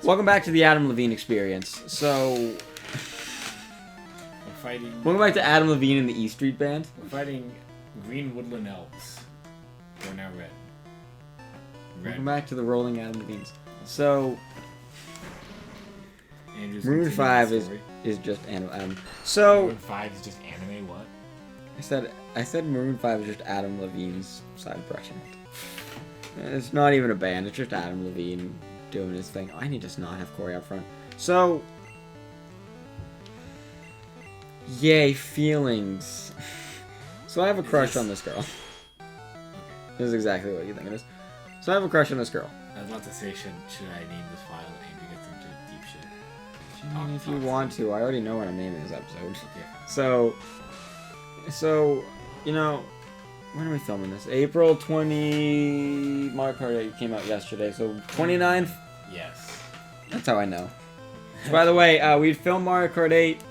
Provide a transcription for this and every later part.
Welcome back to the Adam Levine experience. So, We're fighting. welcome back to Adam Levine and the E Street Band. We're fighting green woodland elves. They're now red. Welcome back to the Rolling Adam Levines. So, Andrew's Maroon continuing 5 the story. is just Adam. So, Maroon 5 is just anime. What? I said Maroon 5 is just Adam Levine's side project. It's not even a band. It's just Adam Levine doing his thing. I need to not have Corey up front. So, yay, feelings. So I have a crush on this girl. This is exactly what you think it is. So I have a crush on this girl. I was about to say, should I name this file Andrew gets into deep shit? I mean, if you want to, I already know what I'm naming this episode. Okay. So, you know, when are we filming this? April 20... Mario Kart 8 came out yesterday, so 29th? Yes. That's how I know. So, by the way, we'd filmed Mario Kart 8,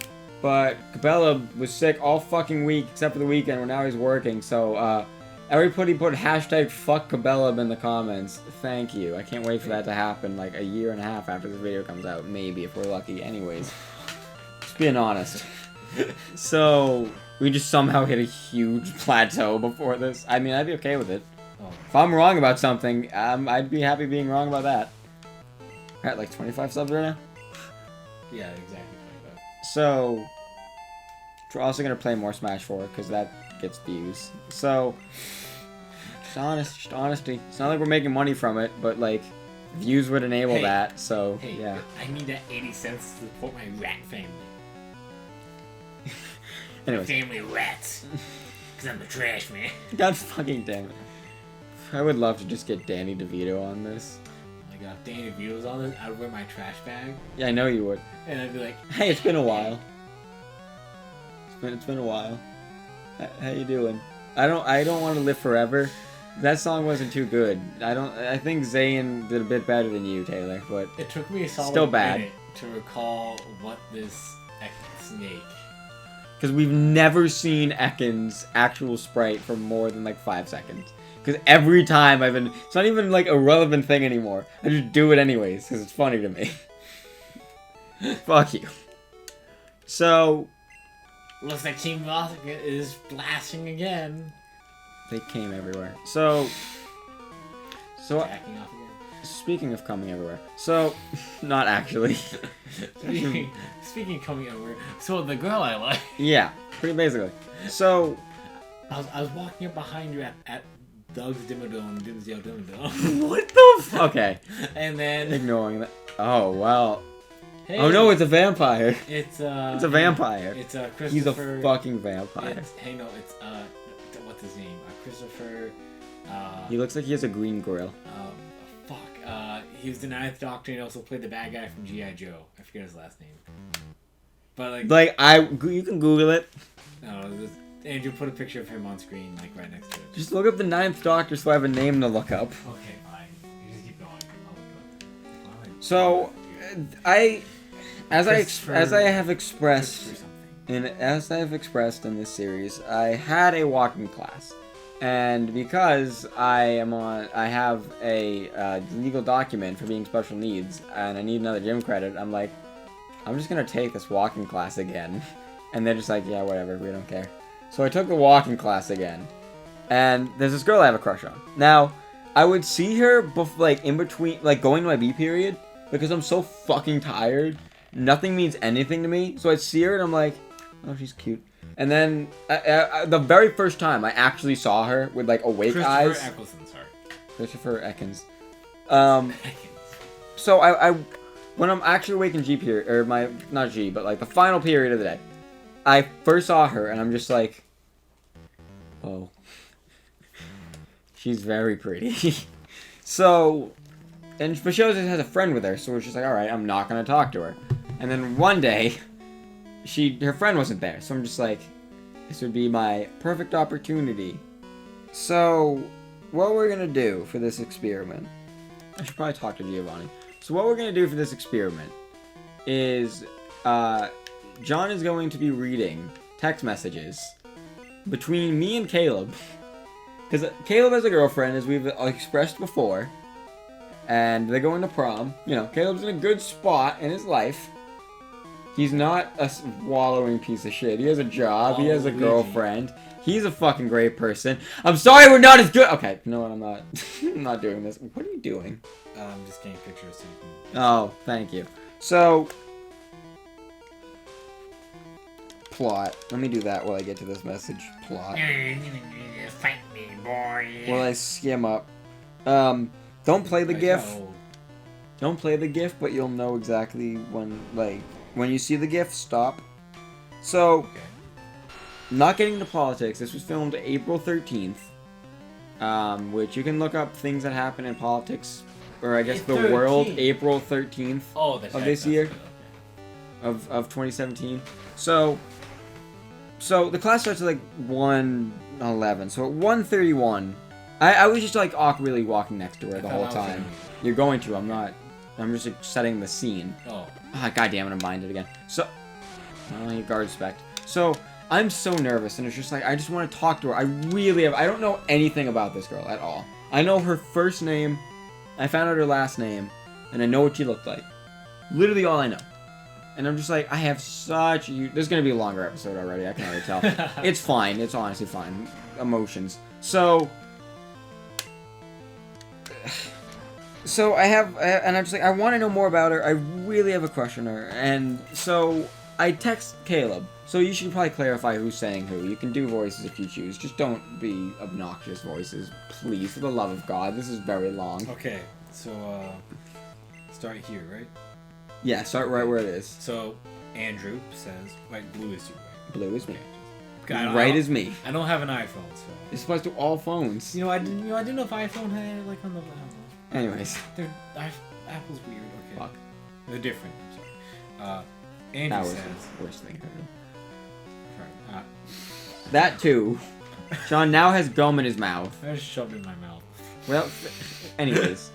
but Cabela was sick all fucking week, except for the weekend, where now he's working, so, everybody put hashtag fuck Cabela in the comments. Thank you. I can't wait for that to happen, like, a year and a half after this video comes out, maybe, if we're lucky. Anyways. Just being honest. So, we just somehow hit a huge plateau before this. I mean, I'd be okay with it. Oh. If I'm wrong about something, I'd be happy being wrong about that. We're at like 25 subs right now. Yeah, exactly. So, we're also going to play more Smash 4, because that gets views. So, just honesty. It's not like we're making money from it, but like, views would enable that, so, Hey, yeah. I need that 80 cents to support my rat family. Anyways. Family rats. Because I'm the trash man. God fucking damn it. I would love to just get Danny DeVito on this. Like, if Danny DeVito was on this, I'd wear my trash bag. Yeah, I know you would. And I'd be like, Hey, it's been a while. It's been a while. How you doing? I don't want to live forever. That song wasn't too good. I think Zayn did a bit better than you, Taylor, but it took me a solid Still bad. minute to recall what this snake. because we've never seen Ekans actual sprite for more than like 5 seconds. Because every time it's not even like a relevant thing anymore. I just do it anyways because it's funny to me. Fuck you. So, Looks like Team Rocket is blasting again. they came everywhere. So Backing off again. speaking of coming everywhere. So, not actually. Speaking of coming over, so the girl I like. Yeah, pretty basically. So, I was walking up behind you at Doug's Dimmadome, Dimmadome. what the okay. And then Ignoring that. Oh, well. hey, Oh no, it's a vampire. it's It's a vampire. It's He's a Christopher. fucking vampire. It's what's his name? Christopher. He looks like he has a green grill. He was the Ninth Doctor and also played the bad guy from G.I. Joe. I forget his last name. But You can Google it. Andrew put a picture of him on screen, like right next to it. Just look up the Ninth Doctor so I have a name to look up. Okay, fine. You just keep going. I'll look up. So, as I have expressed Christopher something. as I have expressed in this series, I had a walking class. And because I have a legal document for being special needs, and I need another gym credit, I'm like, I'm just gonna take this walking class again. And they're just like, yeah, whatever, we don't care. So I took the walking class again, and there's this girl I have a crush on. Now, I would see her in between, like going to my B period, because I'm so fucking tired. Nothing means anything to me. So I'd see her and I'm like, oh, she's cute. And then the very first time I actually saw her with like awake eyes. Christopher Eccleston, sorry. Christopher Ekans. So I when I'm actually awake in G period, or not G, but like the final period of the day, I first saw her and I'm just like, oh, she's very pretty. So, but she always has a friend with her, so we're just like, all right, I'm not gonna talk to her. And then one day, her friend wasn't there, so I'm just like, this would be my perfect opportunity. So, what we're gonna do for this experiment, I should probably talk to Giovanni. So what we're gonna do for this experiment is, John is going to be reading text messages between me and Caleb, because Caleb has a girlfriend, as we've expressed before, and they're going to prom. You know, Caleb's in a good spot in his life. He's not a wallowing piece of shit. He has a job. He has a girlfriend. He's a fucking great person. I'm sorry we're not as good. Okay, you know what? I'm not. I'm not doing this. What are you doing? I'm just getting pictures so you can... Oh, thank you. So, plot. Let me do that while I get to this message. Plot. Fight me, boy. While I skim up. Don't play the GIF. No. Don't play the GIF, but you'll know exactly when, like, when you see the GIF, stop. So, Okay. not getting into politics, this was filmed April 13th, which you can look up things that happen in politics, or I guess the world, April 13th Oh, that's of right, this that's year, good, of 2017. So the class starts at like 1:11, so at 1:31, I was just like awkwardly walking next to her the I whole thought I was time. gonna- You're going to, I'm not. I'm just like, setting the scene. Oh. Ah, God damn it, I'm blinded again. So, oh, guard spec. So, I'm so nervous, and it's just like, I just want to talk to her. I don't know anything about this girl at all. I know her first name, I found out her last name, and I know what she looked like. Literally all I know. And I'm just like, I have such... There's going to be a longer episode already, I can already tell. It's fine, it's honestly fine. Emotions. So and I'm just like, I want to know more about her. I really have a question on her. And so I text Caleb. So you should probably clarify who's saying who. You can do voices if you choose. Just don't be obnoxious voices, please. For the love of God, this is very long. Okay, so, start here, right? Yeah, start right where it is. So, Andrew says, right, blue is you, right? Blue is me. Okay, Right is me. I don't have an iPhone, so... It's supposed to all phones. I didn't know if iPhone had, like, on the... Anyways. Apple's weird, okay. Fuck. They're different, I'm sorry. Andrew That was says... the worst thing ever. Sorry, That too. Sean now has gum in his mouth. I just shoved it in my mouth. Well, anyways.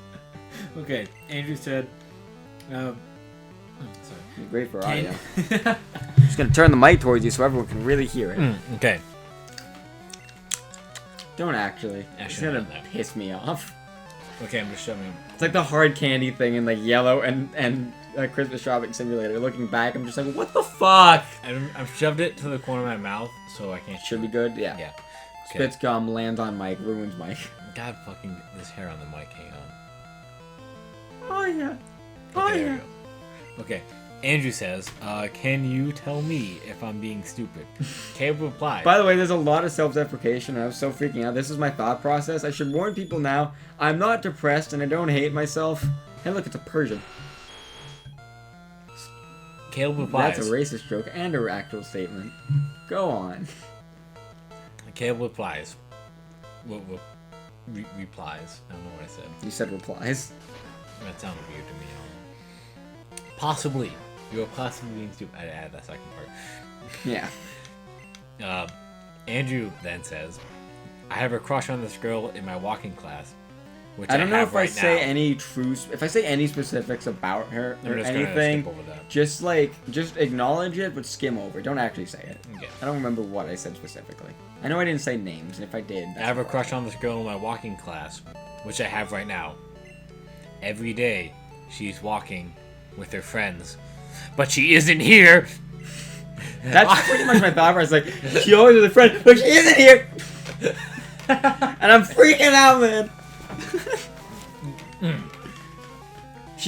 Okay, Andrew said... sorry. You're great for audio. Just gonna turn the mic towards you so everyone can really hear it. Okay. Don't actually. It's Actually, gonna not that. piss me off. Okay, I'm just shoving... It's like the hard candy thing in like Yellow and Christmas Shopping Simulator. Looking back, I'm just like, what the fuck? I've shoved it to the corner of my mouth, so I can't... Should be good. Yeah. Yeah. Okay. Spits gum, lands on Mike, ruins Mike. God fucking... This hair on the mic, hang on. Oh yeah. Okay, there we go. Okay. Andrew says, can you tell me if I'm being stupid? Caleb replies. By the way, there's a lot of self-deprecation. I was so freaking out. This is my thought process. I should warn people now. I'm not depressed and I don't hate myself. Hey, look, it's a Persian. Caleb replies. That's a racist joke and an actual statement. Go on. Caleb replies. Replies. I don't know what I said. You said replies. That sounded weird to me. Possibly. You're possibly being stupid. I added that second part. Yeah. Andrew then says, I have a crush on this girl in my walking class. Which I don't know have if right I say now. any if I say any specifics about her I'm or just gonna anything, skip over that. just acknowledge it, but skim over. Don't actually say it. Okay. I don't remember what I said specifically. I know I didn't say names, and if I did, I have a crush on this girl in my walking class, which I have right now. Every day, she's walking with her friends, but she isn't here. That's pretty much my thought process. Like, she always with a friend, but she isn't here, and I'm freaking out, man.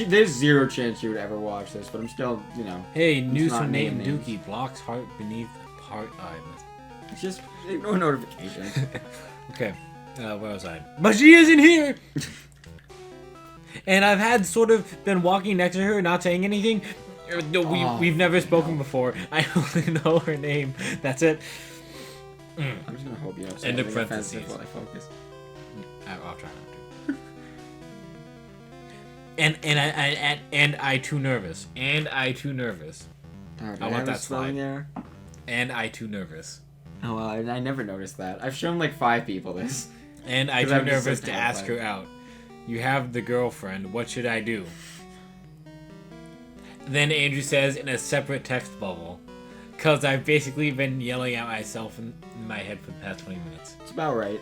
There's zero chance she would ever watch this, but I'm still, you know. Hey, news not from Nate name and names. Dookie. Blocks heart beneath heart eye. It's just ignore notifications. Okay, where was I? But she isn't here! And I've had sort of been walking next to her, not saying anything. We've never spoken before. I only know her name. That's it. I'm just gonna hope you don't say End of anything offensive parentheses. while I focus. I'll try not to. And I too nervous. And I too nervous. Alright, I I want have a that spelling slide. error. And I too nervous. Oh, well, I never noticed that. I've shown like 5 people this. And I 'Cause too I'm just so nervous to ask her terrified. out. You have the girlfriend. What should I do? Then Andrew says in a separate text bubble, because I've basically been yelling at myself in my head for the past 20 minutes. It's about right.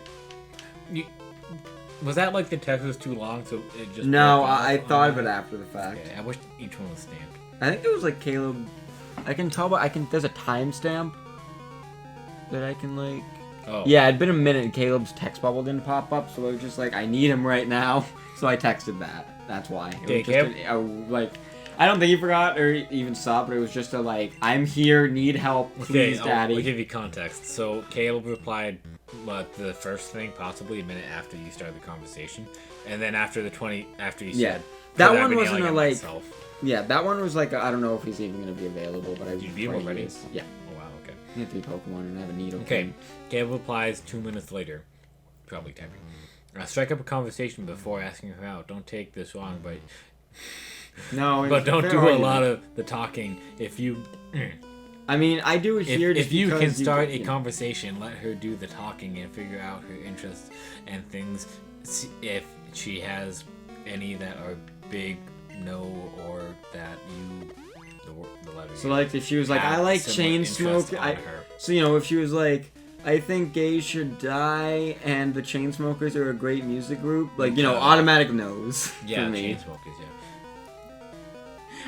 Was that like the text was too long, so it just... No, broke off I on thought of there? it after the fact. Okay, I wish each one was stamped. I think it was like Caleb. I can tell, but there's a timestamp that I can like. Oh. Yeah, it'd been a minute and Caleb's text bubble didn't pop up, so it was just like, I need him right now. So I texted that. That's why. It Okay, was just like, I don't think he forgot or even saw, but it was just a like, I'm here, need help, please, Okay, daddy. I'll give you context. So Caleb replied the first thing, possibly a minute after you started the conversation, and then after you Yeah. said That "'Cause I've one been wasn't yelling a, at like- myself." Yeah, that one was like, I don't know if he's even going to be available, but I Did you beat him pray he already? is. Yeah. Oh wow, okay. I have 3 Pokemon and I have a needle. Okay, thing. Caleb replies 2 minutes later, probably typing. Strike up a conversation before asking her out. Don't take this wrong, but No, but don't do a argument. lot of the talking. If you I mean, I do it here if you can because start a you know. conversation, let her do the talking and figure out her interests and things. See if she has any that are big no or that you the letter. So U, like if she was like, have I like similar chain interest smoke, on her. so you know if she was like, I think gays should die and the Chainsmokers are a great music group, like you know, automatic no's Yeah, for me. chain smokers. Yeah.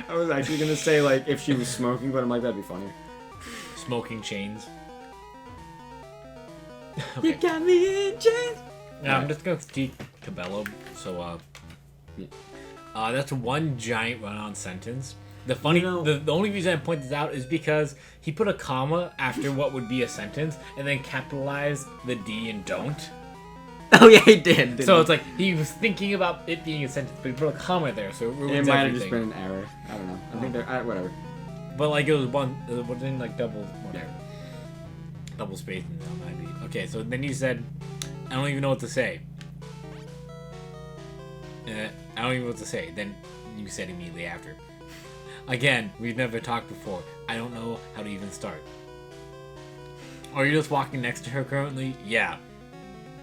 I was actually gonna say like if she was smoking, but I'm like that'd be funnier. Smoking chains. You Okay. got me in chains. Now I'm just gonna critique Cabello. So Yeah. that's one giant run-on sentence. The funny, You know- the only reason I point this out is because he put a comma after what would be a sentence, and then capitalized the D and don't. Oh yeah, he did. didn't So he? it's like he was thinking about it being a sentence, but he put a comma there, so it ruins it might have everything. just been an error. I don't know. I think they're whatever. But like it wasn't like double whatever. Double spacing on might be. Okay, so then you said, I don't even know what to say. I don't even know what to say. Then you said immediately after. Again, we've never talked before. I don't know how to even start. Are you just walking next to her currently? Yeah.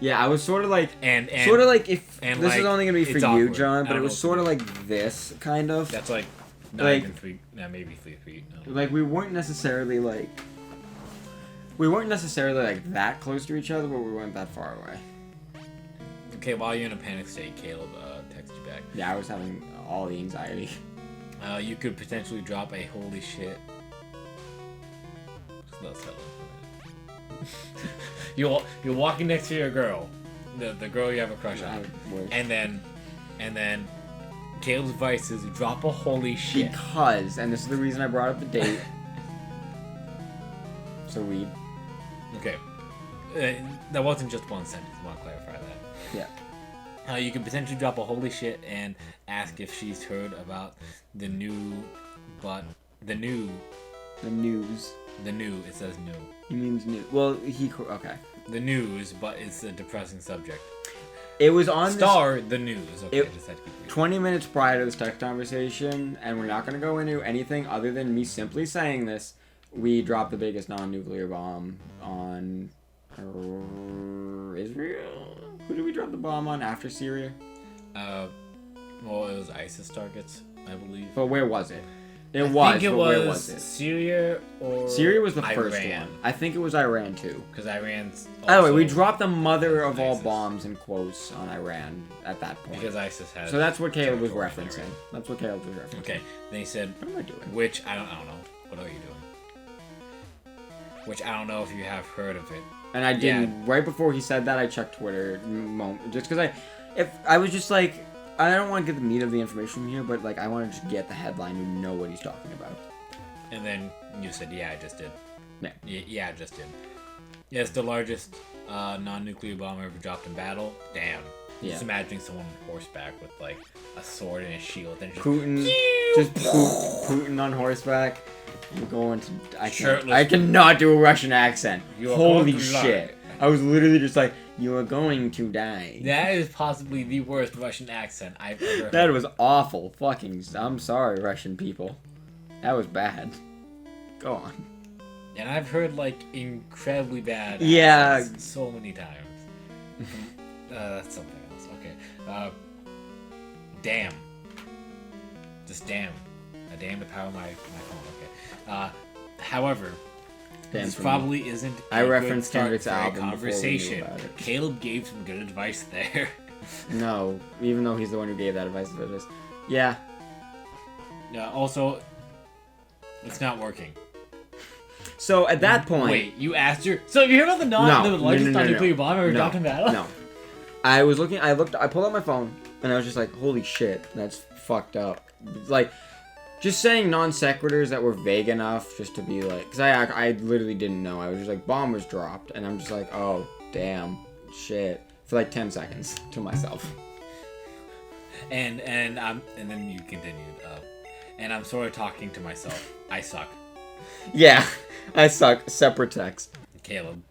Yeah, I was sort of like And sort of like if and, this like, is only gonna be for it's you, awkward. John, I but don't it know was what sort to of do. like this kind of. that's like not like- even 3, maybe 3 feet. No. Like we weren't necessarily like that close to each other, but we weren't that far away. Okay, while you're in a panic state, Caleb texted you back. Yeah, I was having all the anxiety. You could potentially drop a holy shit. Just let us settle in for a minute. You're walking next to your girl, the girl you have a crush on, and then Caleb's advice is drop a holy shit. Because, and this is the reason I brought up the date. So read. Okay, that wasn't just one sentence. I want to clarify that. Yeah. You could potentially drop a holy shit and ask if she's heard about the new. The news. It says new. He means new. Well, okay. The news, but it's a depressing subject. It was on The news. Okay, It- I just had to keep reading. 20 minutes prior to this text conversation, and we're not going to go into anything other than me simply saying this. We dropped the biggest non-nuclear bomb on Israel. Who did we drop the bomb on after Syria? Well, it was ISIS targets, I believe. But where was it? I think it but was where was it? Syria or Syria was the first Iran. one. I think it was Iran too. Because Iran's. By the way, we also- dropped the mother of all ISIS. bombs in quotes on Iran at that point. Because ISIS has. So that's what Caleb was territory in referencing. Iran. That's what Caleb was referencing. Okay. Then he said, What am I doing? which I don't know. What are you doing? Which I don't know if you have heard of it. And I didn't. Right before he said that, I checked Twitter, just because I was just like, I don't want to get the meat of the information here, but like I want to just get the headline and know what he's talking about. And then you said, yeah, I just did. Yeah. Yeah, I just did. Yeah, it's the largest non-nuclear bomb ever dropped in battle. Damn. Yeah. Just imagining someone on horseback with like a sword and a shield and just Putin, Putin on horseback. I'm going to. Shirtless. I cannot do a Russian accent. You are Holy going to die. shit! I was literally just like, "You are going to die." That is possibly the worst Russian accent I've ever heard. That was awful. Fucking. I'm sorry, Russian people. That was bad. Go on. And I've heard like incredibly bad Yeah. accents so many times. That's something else. Okay. Damn. Just damn. A damn to power my phone. Okay. However, Damn this for me. probably isn't. I a good referenced start Kendrick's for a album before we knew conversation. about it. Caleb gave some good advice there. No, even though he's the one who gave that advice for this. Yeah. Yeah. Also, it's not working. So at that point, Wait, you asked her. So you hear about the largest non-nuclear bomb ever dropped in battle? No. I was looking. I pulled out my phone, and I was just like, "Holy shit, that's fucked up." Like, just saying non sequiturs that were vague enough just to be like, because I literally didn't know. I was just like, "Bomb was dropped," and I'm just like, "Oh, damn, shit," for like 10 seconds to myself. And then you continued. And I'm sort of talking to myself. I suck. Yeah, I suck. Separate text. Caleb,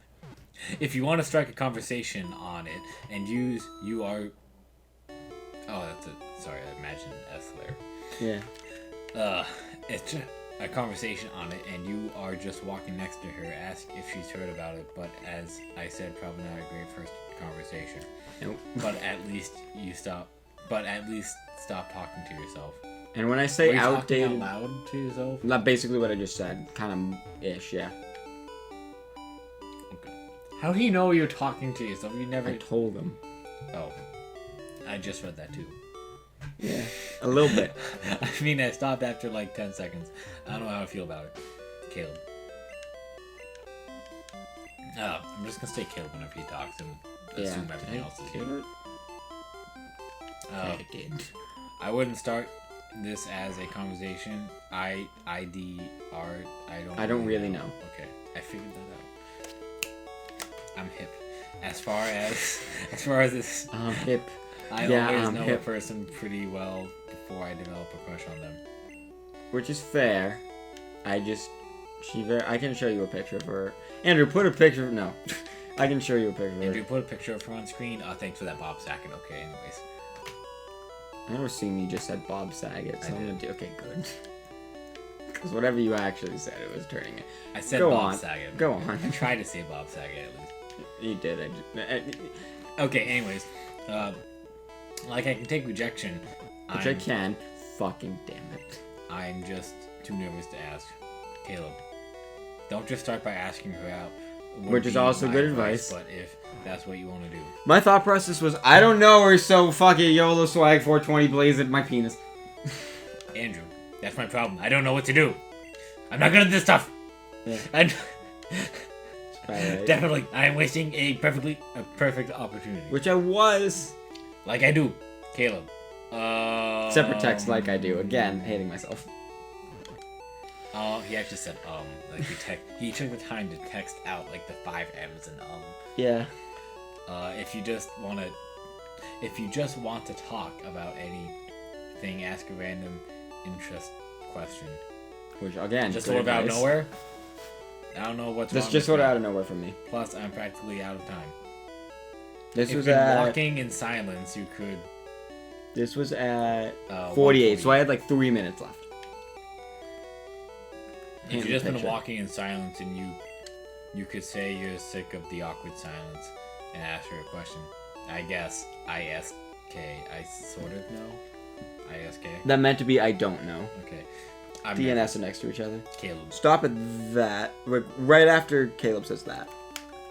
if you want to strike a conversation on it and you are. Oh, that's a. Sorry, I imagined S there. Yeah. It's a conversation on it, and you are just walking next to her. Ask if she's heard about it, but as I said, probably not a great first conversation. Nope. But at least stop talking to yourself. And when I say Were you outdated, talking out loud to yourself? not basically what I just said, kind of ish, yeah. Okay. How do you know you're talking to yourself? You never. I told him. Oh, I just read that too. Yeah, a little bit. I mean, I stopped after like 10 seconds. I don't know how I feel about it. Caleb. I'm just gonna say Caleb whenever he talks and assume everything else is good. I did. I wouldn't start this as a conversation. I don't really know. Okay, I figured that out. I'm hip. As far as this, I'm hip. I always know a person pretty well before I develop a crush on them. Which is fair. I can show you a picture of her. Andrew, put a picture. No, I can show you a picture of her. Andrew, put a picture of her on screen. Thanks for that, Bob Saget. Okay, anyways. I never seen you just said Bob Saget, so I'm gonna do. Okay, good. Because whatever you actually said, it was turning it. I said Go Bob on. Saget. Go on. I tried to say Bob Saget at least. You did. Okay, anyways. Like I can take rejection. Which I can. Fucking damn it. I'm just too nervous to ask. Caleb, don't just start by asking her out. Which is also good advice. But if that's what you want to do. My thought process was, I don't know her, so fuck it, YOLO swag 420 blaze at my penis. Andrew, that's my problem. I don't know what to do. I'm not good at this stuff. Yeah. And Right. definitely, I am wasting a perfect opportunity. Which I was. Like I do, Caleb. Separate text like I do. Again, hating myself. He actually said like he took the time to text out like the 5 M's and Yeah. If you just want to talk about anything, ask a random interest question. Which again, Just good sort of out of advice. nowhere. I don't know what's That's wrong just with sort of me. out of nowhere from me. Plus, I'm practically out of time. This If was you're at. walking in silence, you could. This was at 48, 1:48. so I had like 3 minutes left. If Hand you've just been picture. walking in silence and you could say you're sick of the awkward silence and ask her a question. I guess ISK. I sort of know. ISK. That meant to be I don't know. Okay. D and S are next to each other. Caleb. Stop at that. Right after Caleb says that.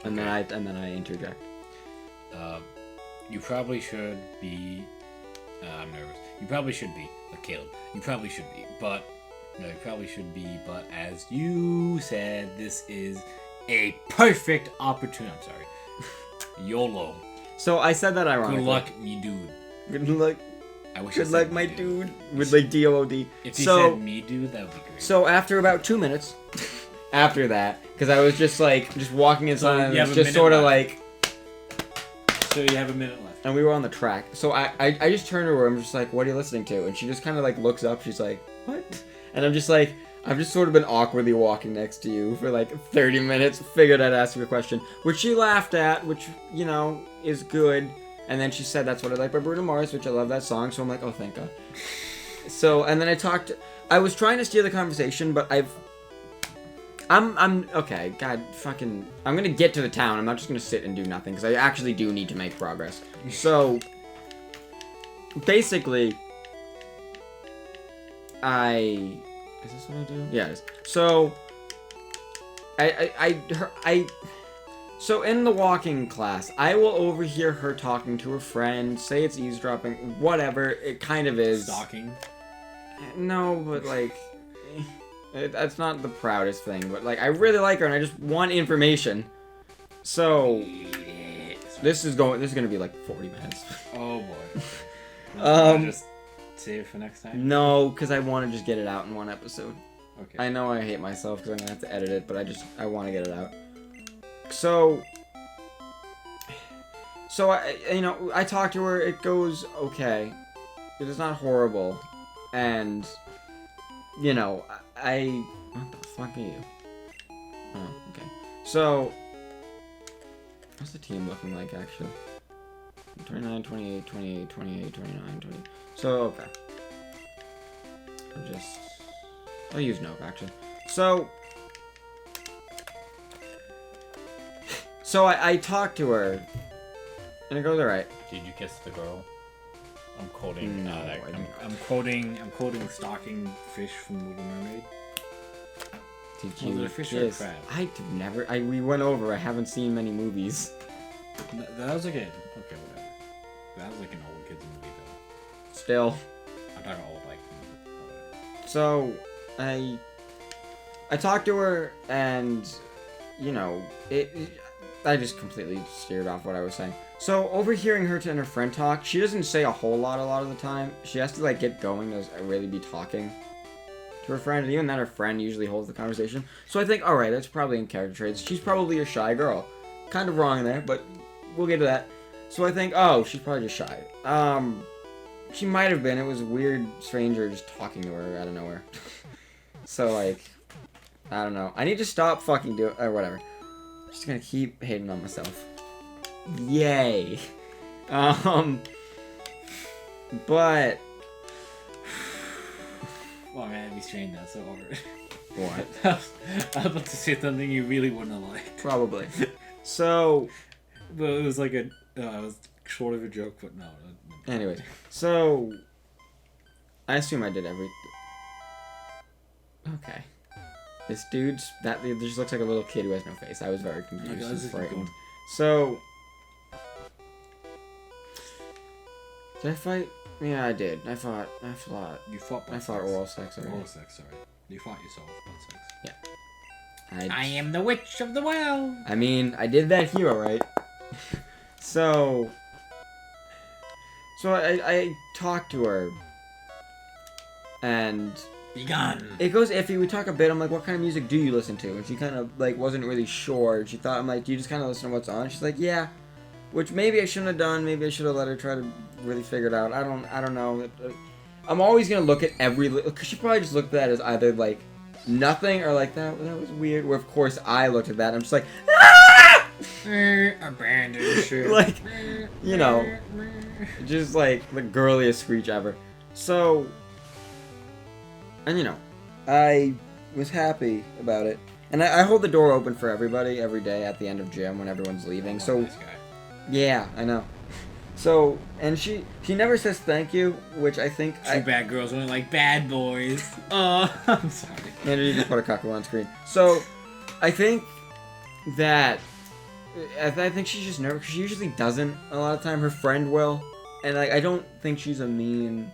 And Okay. then I interject. You probably should be. I'm nervous. You probably should be. Caleb. You probably should be. But. No, you probably should be. But as you said, this is a perfect opportunity. I'm sorry. YOLO. So I said that ironically. Good luck, me dude. Good luck. I wish I Good said luck, me my dude. dude. With like DOOD. If you So, said me dude, that would be great. so after about 2 minutes, after that, because I was just walking in So you silence, have a just minute sort of left. like, So you have a minute left. and we were on the track. So I just turned to her. I'm just like, what are you listening to? And she just kind of like looks up. She's like, what? And I'm just like, I've just sort of been awkwardly walking next to you for like 30 minutes. Figured I'd ask you a question, which she laughed at, which, you know, is good. And then she said, that's what I like by Bruno Mars, which I love that song. So I'm like, oh, thank God. So, and then I was trying to steer the conversation, but I'm okay. God, fucking, I'm gonna get to the town. I'm not just gonna sit and do nothing, because I actually do need to make progress. So, basically, is this what I do? Yeah, it is. So, So in the walking class, I will overhear her talking to her friend, say it's eavesdropping, whatever, it kind of is. Stalking. No, but like, that's not the proudest thing, but like, I really like her and I just want information. So, this is gonna be like 40 minutes. Oh boy. Just save it for next time? No, because I want to just get it out in one episode. Okay. I know I hate myself because I'm gonna have to edit it, but I want to get it out. So I talked to her. It goes okay. It is not horrible, and what the fuck are you? Oh, okay. So, what's the team looking like actually? 29, 28, 28, 28, 29, 20. So okay. I'll use Nope actually. So I talked to her, and it goes alright. Did you kiss the girl? I'm quoting. No, I didn't. I'm quoting Stalking Fish from Little Mermaid. Did Was you it a fish or a kiss? crab? I did never. We went over. I haven't seen many movies. That was like a okay, whatever. That was like an old kids movie though. Still. I'm talking old like. So I talked to her, and I just completely steered off what I was saying. So overhearing her and her friend talk, she doesn't say a whole lot a lot of the time. She has to like get going to really be talking to her friend, and even then her friend usually holds the conversation. So I think, alright, that's probably in character traits. She's probably a shy girl. Kind of wrong there, but we'll get to that. So I think, oh, she's probably just shy. She might have been. It was a weird stranger just talking to her out of nowhere. So like, I don't know. I need to stop fucking doing, or whatever. Just gonna keep hating on myself. Yay. But Oh man, be strained now. So over. what? I was about to say something you really wouldn't have liked. Probably. So, But it was like it was sort of a joke, but no. anyways, so I assume I did everything. Okay. This dude's it just looks like a little kid who has no face. I was very confused Okay, and let's just keep frightened. going. So, did I fight? Yeah, I did. I fought. You fought. I fought oral sex already. Oral sex, sorry. You fought yourself. Butt sex. I am the witch of the well. I mean, I did that here, alright? So I talked to her, and Be gone. it goes iffy. We talk a bit. I'm like, what kind of music do you listen to? And she kind of like wasn't really sure. She thought, I'm like, do you just kind of listen to what's on? She's like, yeah. Which maybe I shouldn't have done. Maybe I should have let her try to really figure it out. I don't know. I'm always gonna look at because she probably just looked at that as either like nothing or like that was weird. Where of course I looked at that and I'm just like, ah! Abandoned ship. Like, just like the girliest screech ever. So, and I was happy about it. And I hold the door open for everybody every day at the end of gym when everyone's leaving. So, Nice guy. yeah, I know. So, and she never says thank you, which I think Two bad girls only like bad boys. Oh, I'm sorry. And you just put a cuckoo on screen. So, I think that I think she's just nervous. She usually doesn't a lot of time. Her friend will, and like I don't think she's a mean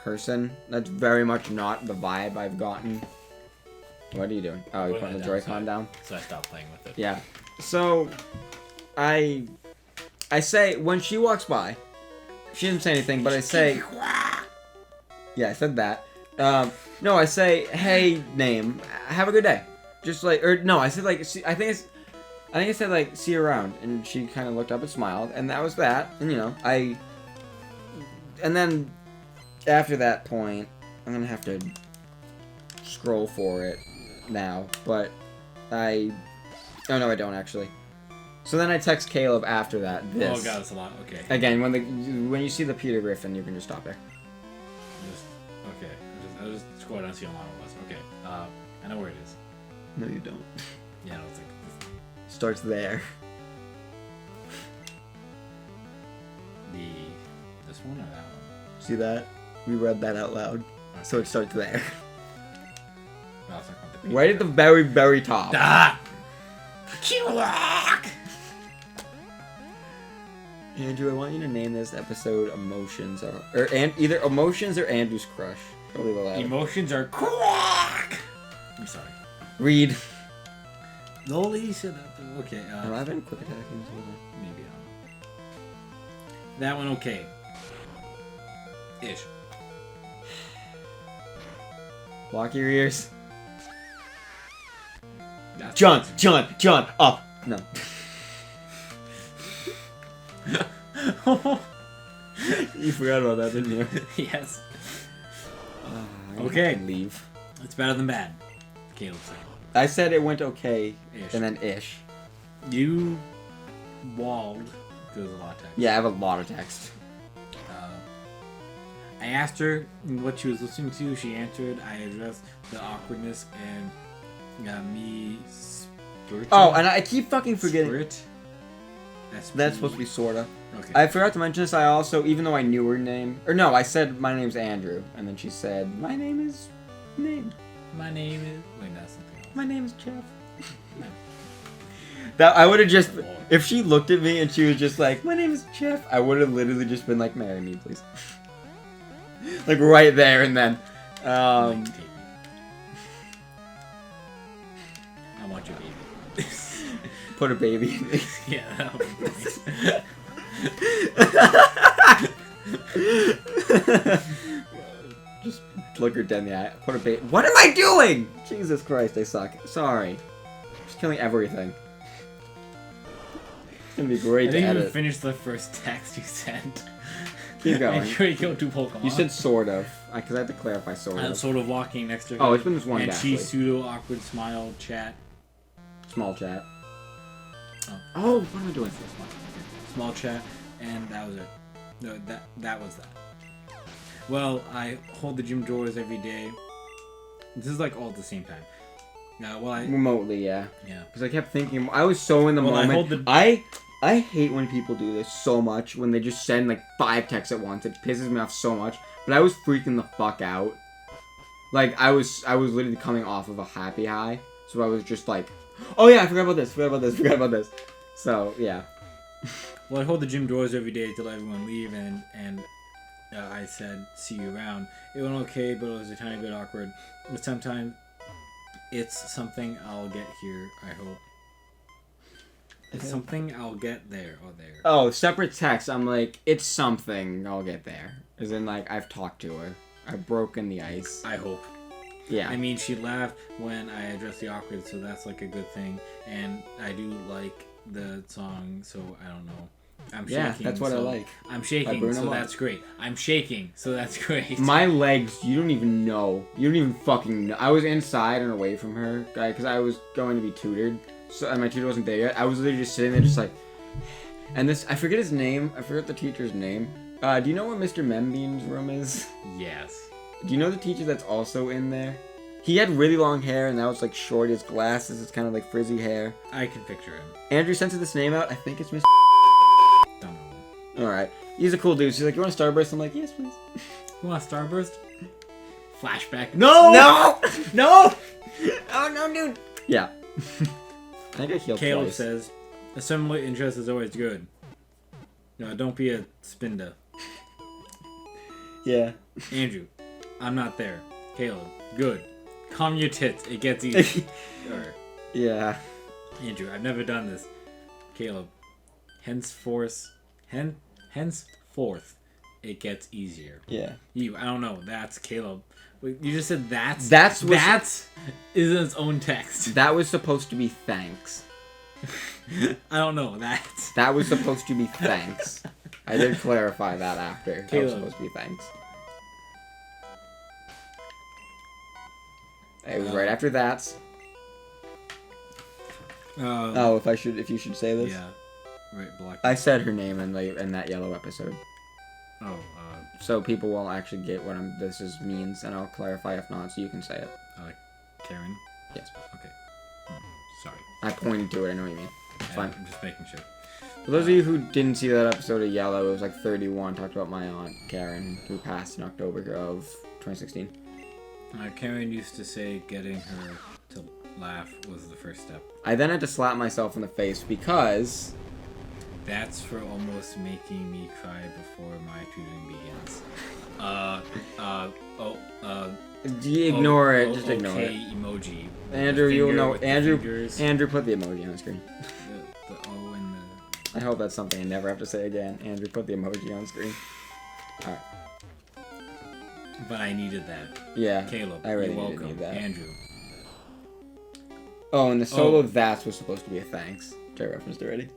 person. That's very much not the vibe I've gotten. What are you doing? Oh, you're putting the Joy-Con down. So I stopped playing with it. Yeah. So, I say when she walks by, she doesn't say anything, but I say, yeah, I said that. No, I say, hey, name, have a good day. Just like, or no, I said like, I think I said like, see you around, and she kind of looked up and smiled, and that was that. And and then after that point, I'm gonna have to scroll for it now, but oh no, I don't actually. So then I text Caleb after that. This. Oh god, that's a lot. Okay. Again, when you see the Peter Griffin, you can just stop there. I'll just scroll down and see how long it was. Okay. I know where it is. No, you don't. Yeah, no, it's like Starts there. this one or that one? See that? We read that out loud. Okay. So it starts there. No, it's not called the Right at the very, very top. Ah! Q-Lock! Andrew, I want you to name this episode "Emotions" either "Emotions" or "Andrew's Crush." Probably the latter. Emotions are crack. I'm sorry. Read. The old lady said that. Okay. Am I been quick attacking as well? Maybe. That one okay. Ish. Block your ears. That's John, up. No. You forgot about that, didn't you? Yes. I Okay. can leave. It's better than bad. Caleb said. I said it went okay, Ish. and then ish. You walled. There's a lot of text. Yeah, I have a lot of text. I asked her what she was listening to. She answered. I addressed the awkwardness and me. Spurting. Oh, and I keep fucking forgetting. Spirit? That's supposed to be sorta. Okay. I forgot to mention this. I also, even though I knew her name, or no, I said my name's Andrew, and then she said my name is name. My name is. Wait, that's something else. My name's Jeff. That I would have just, Lord. if she looked at me and she was just like, my name is Jeff, I would have literally just been like, marry me, please. Like right there and then. Like, take me. I want your baby. Put a baby in me. Yeah, that would be nice. Just look her dead in the eye. Put a baby. What am I doing? Jesus Christ, I suck. Sorry. Just killing everything. It's gonna be great I to didn't even edit. finish the first text you sent. Keep going. And you killed 2 Pokemon. You said sort of. Because I had to clarify sort I'm of. sort of walking next to her. Oh, it's been this one and guy, she actually. pseudo awkward smile chat. Small chat. Oh. Oh, what am I doing? Small chat, and that was it. No, that was that. Well, I hold the gym doors every day. This is like all at the same time. Remotely, yeah. Yeah. Because I kept thinking, I was so in the Well, I moment. hold the- I hate when people do this so much, when they just send like 5 texts at once. It pisses me off so much. But I was freaking the fuck out. Like, I was literally coming off of a happy high. So I was just like, oh yeah, I forgot about this. So, yeah. Well, I hold the gym doors every day to let everyone leave, and I said, see you around. It went okay, but it was a tiny bit awkward. But sometimes it's something I'll get here, I hope. It's something I'll get there or there. Oh, separate text. I'm like, it's something. I'll get there. As in, like, I've talked to her. I've broken the ice. I hope. Yeah. I mean, she laughed when I addressed the awkward, so that's like a good thing. And I do like the song, so I don't know. I'm shaking. Yeah, that's what I so like. I'm shaking, Bruno so Mars. that's great. I'm shaking, so that's great. My legs, you don't even know. You don't even fucking know. I was inside and away from her, because I was going to be tutored. So, and my tutor wasn't there yet. I was literally just sitting there just like... And this, I forget his name. I forget the teacher's name. Do you know where Mr. Membean's room is? Yes. Do you know the teacher that's also in there? He had really long hair, and now it's like short. He has glasses. It's kind of like frizzy hair. I can picture him. Andrew sent this name out. I think it's Mr. Don't know. Alright. He's a cool dude. She's like, you want a Starburst? I'm like, yes, please. You want a Starburst? Flashback. No! No! Oh, no, dude! Yeah. I think I healed Caleb twice. says, a similar interest is always good. No, don't be a spinda. Yeah. Andrew, I'm not there. Caleb, good. Calm your tits. It gets easy. Alright. Yeah. Andrew, I've never done this. Caleb, henceforth, it gets easier. Yeah. I don't know. That's Caleb. Wait, you just said that's. That's what- That's is in its own text. That was supposed to be thanks. I don't know. That's. That was supposed to be thanks. I did clarify that after. That was Caleb. supposed to be thanks. It was right after that. Oh, if you should say this. Yeah. Right, black. I said her name in that yellow episode, Oh, so people will actually get what this means, and I'll clarify if not, so you can say it. Karen? Yes. Okay. Sorry. I pointed to it. I know what you mean. It's fine. I'm just making sure. For those of you who didn't see that episode of Yellow, it was like 31. Talked about my aunt Karen, who passed in October of 2016. Karen used to say getting her to laugh was the first step. I then had to slap myself in the face because That's for almost making me cry before my tutoring begins. Ignore it. Just ignore okay, it. Emoji. Andrew, you'll know. With the Andrew, fingers, Andrew, put the emoji on the screen. the O and the. I hope that's something I never have to say again. Andrew, put the emoji on screen. Alright. But I needed that. Yeah. Caleb, I really you're did welcome. need that. Andrew. Oh, and the solo that was supposed to be a thanks, which I referenced already.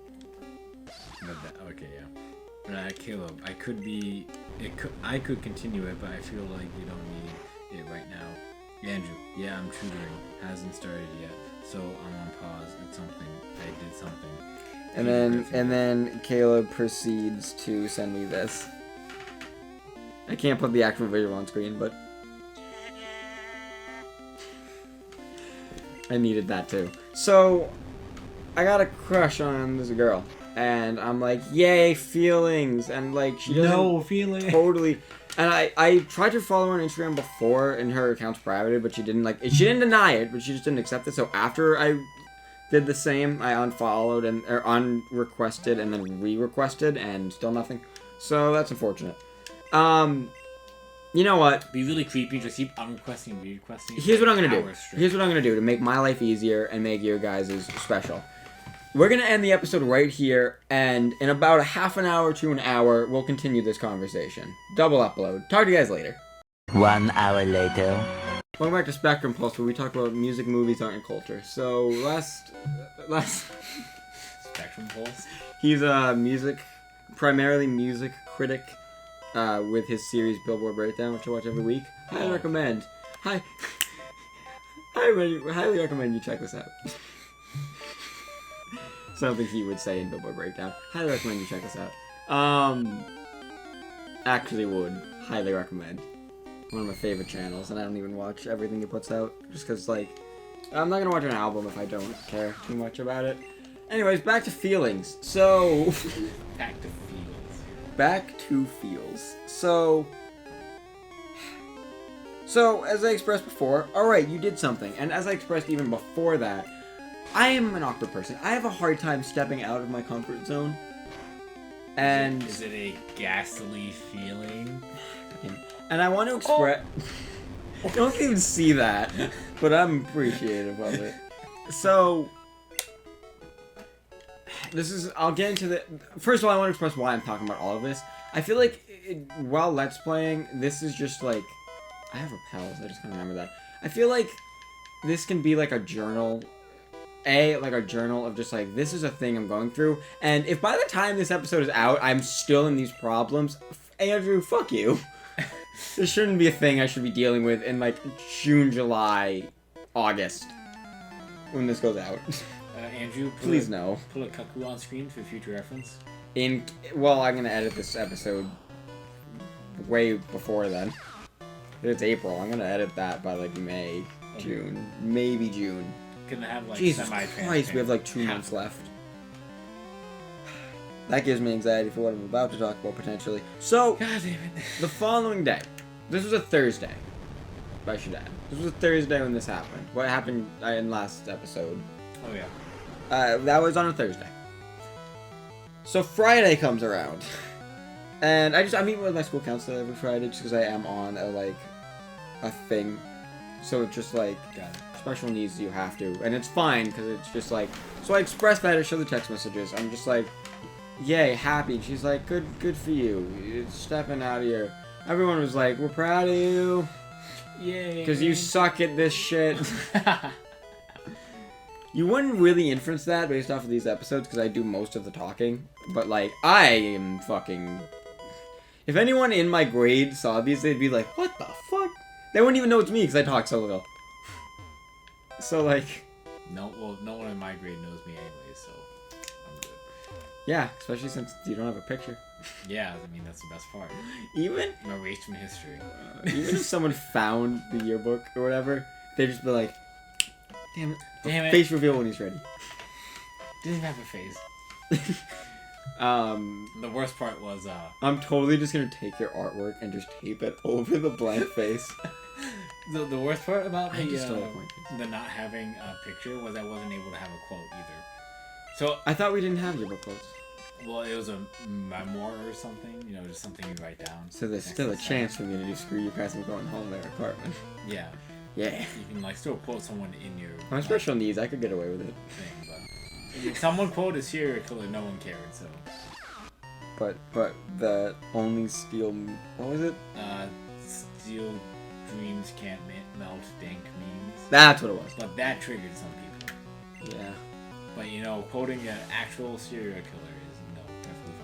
Okay, yeah. Caleb, I could be. I could continue it, but I feel like we don't need it right now. Andrew, yeah, I'm tutoring. Hasn't started yet, so I'm on pause. It's something. I did something. And then Caleb proceeds to send me this. I can't put the actual visual on screen, but I needed that too. So I got a crush on this girl, and I'm like, yay, feelings, and like she doesn't No feeling. totally. And I tried to follow her on Instagram before, and her account's private, but she didn't deny it, but she just didn't accept it. So after I did the same, I unfollowed or unrequested and then re-requested, and still nothing. So that's unfortunate. You know what? Be really creepy. Just keep unrequesting, re-requesting. Here's what I'm gonna do. Hours straight. Here's what I'm gonna do to make my life easier and make your guys' special. We're gonna end the episode right here, and in about a half an hour to an hour, we'll continue this conversation. Double upload. Talk to you guys later. 1 hour later. Welcome back to Spectrum Pulse, where we talk about music, movies, art, and culture. So last Spectrum Pulse. he's a primarily music critic, with his series Billboard Breakdown, which I watch every week. Highly recommend. Highly recommend you check this out. Something he would say in Billboard Breakdown. Highly recommend you check this out. Actually would. Highly recommend. One of my favorite channels, and I don't even watch everything he puts out, just because, like, I'm not gonna watch an album if I don't care too much about it. Anyways, back to feelings. So... Back to feels. Back to feels. So, as I expressed before, alright, you did something. And as I expressed even before that, I am an awkward person. I have a hard time stepping out of my comfort zone. And... Is it a ghastly feeling? And I want to express... I don't even see that, but I'm appreciative of it. So... I'll get into the... First of all, I want to express why I'm talking about all of this. I feel like, while Let's Playing, this is just like... I have repels, I just can't remember that. I feel like this can be like a journal... like a journal of just like, this is a thing I'm going through. And if by the time this episode is out, I'm still in these problems, Andrew, fuck you. This shouldn't be a thing I should be dealing with in like June, July, August, when this goes out. Andrew, Please no. Pull a cuckoo on screen for future reference. Well, I'm gonna edit this episode way before then. It's April. I'm gonna edit that by like May, June, maybe June. Gonna have like Jesus Christ, we have like 2 months left. That gives me anxiety for what I'm about to talk about potentially. So, God damn it. the following day, this was a Thursday. I should add. This was a Thursday when this happened. What happened in last episode? Oh yeah. That was on a Thursday. So Friday comes around, and I meet with my school counselor every Friday just because I am on a thing. So it's just like Got it. special needs you have to, and it's fine because it's just like. So I express that. I show the text messages. I'm just like, yay, happy. And she's like, good for you. It's stepping out of your. Everyone was like, we're proud of you. Yay. Because you suck at this shit. You wouldn't really inference that based off of these episodes because I do most of the talking. But, like, I am fucking... If anyone in my grade saw these, they'd be like, what the fuck? They wouldn't even know it's me because I talk so little. So, like... No one in my grade knows me anyway, so I'm good. Yeah, especially since you don't have a picture. Yeah, I mean, that's the best part. Even... I'm erased from history. Even if someone found the yearbook or whatever, they'd just be like, damn it. Damn it. Face reveal when he's ready. Didn't have a face. The worst part was, I'm totally just gonna take your artwork and just tape it over the blank face. the worst part about I just don't like my face. the not having a picture was I wasn't able to have a quote either. So I thought we didn't have yearbook quotes. Well, it was a memoir or something. You know, just something you write down. So there's next still to a the chance for me to do screw you guys and going home their apartment. Yeah. Yeah. You can like still quote someone in your My special needs, I could get away with it. thing, but if someone quoted a serial killer, no one cared. So. But the only steel. What was it? Steel dreams can't melt dank memes. That's what it was. But that triggered some people. Yeah. But you know, quoting an actual serial killer is perfectly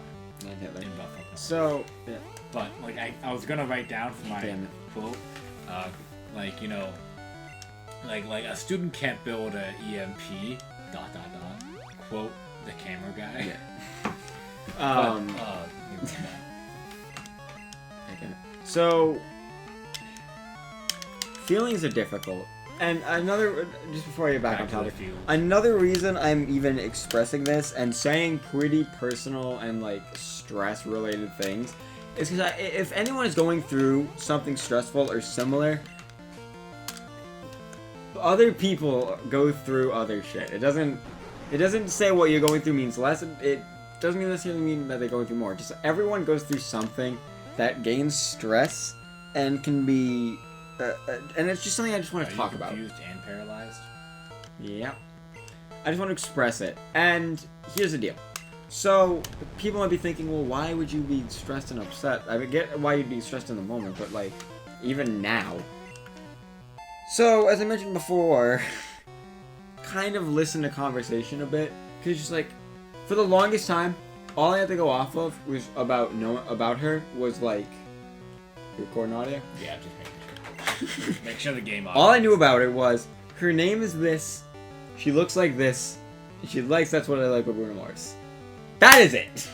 fine. And Hitler. In Buffalo. So yeah. But like I was gonna write down for my Damn it. quote, like you know, like a student can't build a EMP. ... Quote the camera guy. Yeah. But, Okay. So feelings are difficult. And another, just before I get back on to the topic, field. another reason I'm even expressing this and saying pretty personal and like stress related things is because if anyone is going through something stressful or similar, other people go through other shit. It doesn't say what you're going through means less. It doesn't necessarily mean that they're going through more. Just everyone goes through something that gains stress and can be. And it's just something I just want to talk about. Confused and paralyzed. Yeah. I just want to express it. And here's the deal. So, people might be thinking, well, why would you be stressed and upset? I get why you'd be stressed in the moment, but, like, even now. So, as I mentioned before, kind of listen to conversation a bit. Because just, like, for the longest time, all I had to go off of was about her was, like, recording audio? Yeah, just make sure the game. All I knew about it was her name is this, she looks like this, and she likes That's What I Like with Bruno Mars. That is it.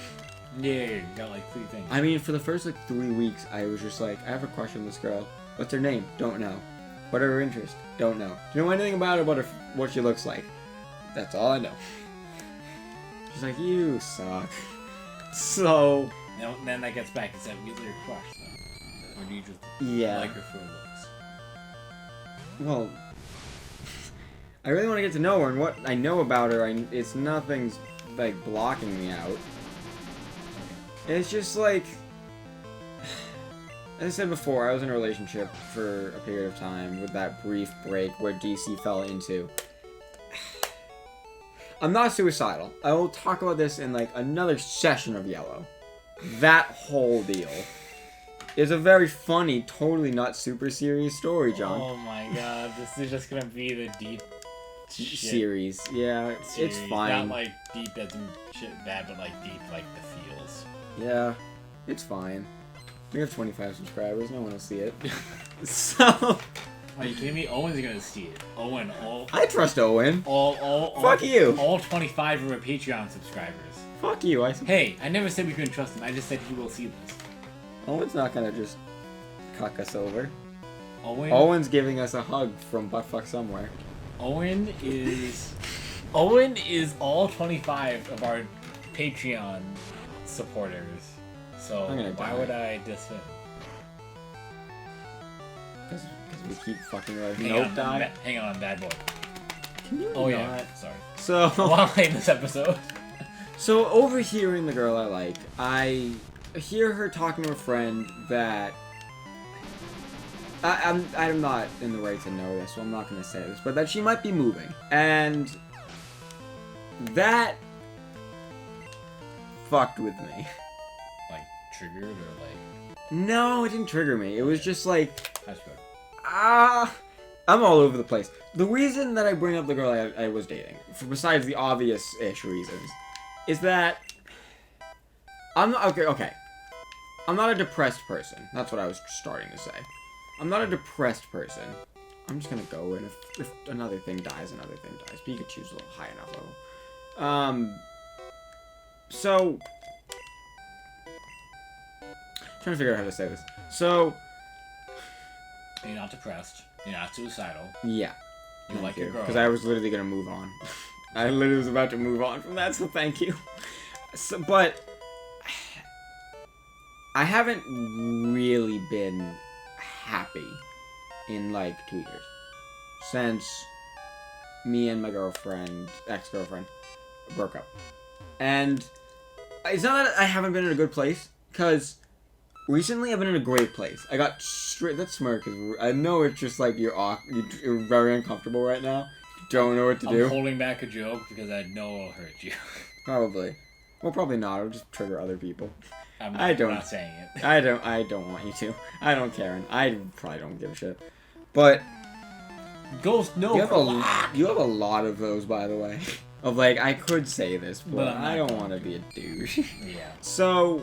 Yeah, you got like 3 things. I mean, for the first like 3 weeks, I was just like, I have a crush on this girl. What's her name? Don't know. What are her interests? Don't know. Do you know anything about her? What she looks like? That's all I know. She's like, you suck. So. Now, then that gets back. Is that really your crush, though? Or do you just Yeah. like her for looks? Well, I really want to get to know her, and what I know about her, it's nothing's like blocking me out. It's just like, as I said before, I was in a relationship for a period of time with that brief break where DC fell into. I'm not suicidal. I will talk about this in like another session of Yellow. That whole deal is a very funny, totally not super serious story, John. Oh my god, this is just gonna be the deep shit Series. Yeah, series. it's fine. Not like deep as in shit bad, but like deep like the feels. Yeah, it's fine. We have 25 subscribers. No one will see it. So. Are you kidding me? Owen's gonna see it. Owen, I trust Owen. all. Fuck you. All 25 of our Patreon subscribers. Fuck you. Hey, I never said we couldn't trust him. I just said he will see this. Owen's not gonna just cuck us over. Owen's giving us a hug from buttfuck somewhere. Owen is all 25 of our Patreon supporters. So why would I diss him? Because we keep fucking like Hang on, bad boy. Can you Oh not? yeah, sorry. So While in this episode. So overhearing the girl I like, I hear her talking to a friend that I'm not in the right to know this, so I'm not gonna say this, but that she might be moving, and that fucked with me. Like triggered or like? No, it didn't trigger me. It was just like That's good. I'm all over the place. The reason that I bring up the girl I was dating, besides the obvious-ish reasons, is that I'm not okay. I'm not a depressed person. That's what I was starting to say. I'm not a depressed person. I'm just gonna go, and if another thing dies, another thing dies. Pikachu's a little high enough level. So trying to figure out how to say this. So You're not depressed. You're not suicidal. yeah. You like your girl. Because I was literally gonna move on. I literally was about to move on from that, so thank you. So, but I haven't really been happy in like 2 years since me and my ex-girlfriend, broke up. And it's not that I haven't been in a good place, because recently I've been in a great place. I got straight. That smirk is. I know it's just like you're very uncomfortable right now. You don't know what to do. I'm holding back a joke because I know it'll hurt you. Probably. Well, probably not. It'll just trigger other people. I'm not saying it. I don't want you to. I don't care. And I probably don't give a shit. But Ghost, no. you have a lot of those, by the way. Of like, I could say this, but I don't want to be a douche. Yeah. So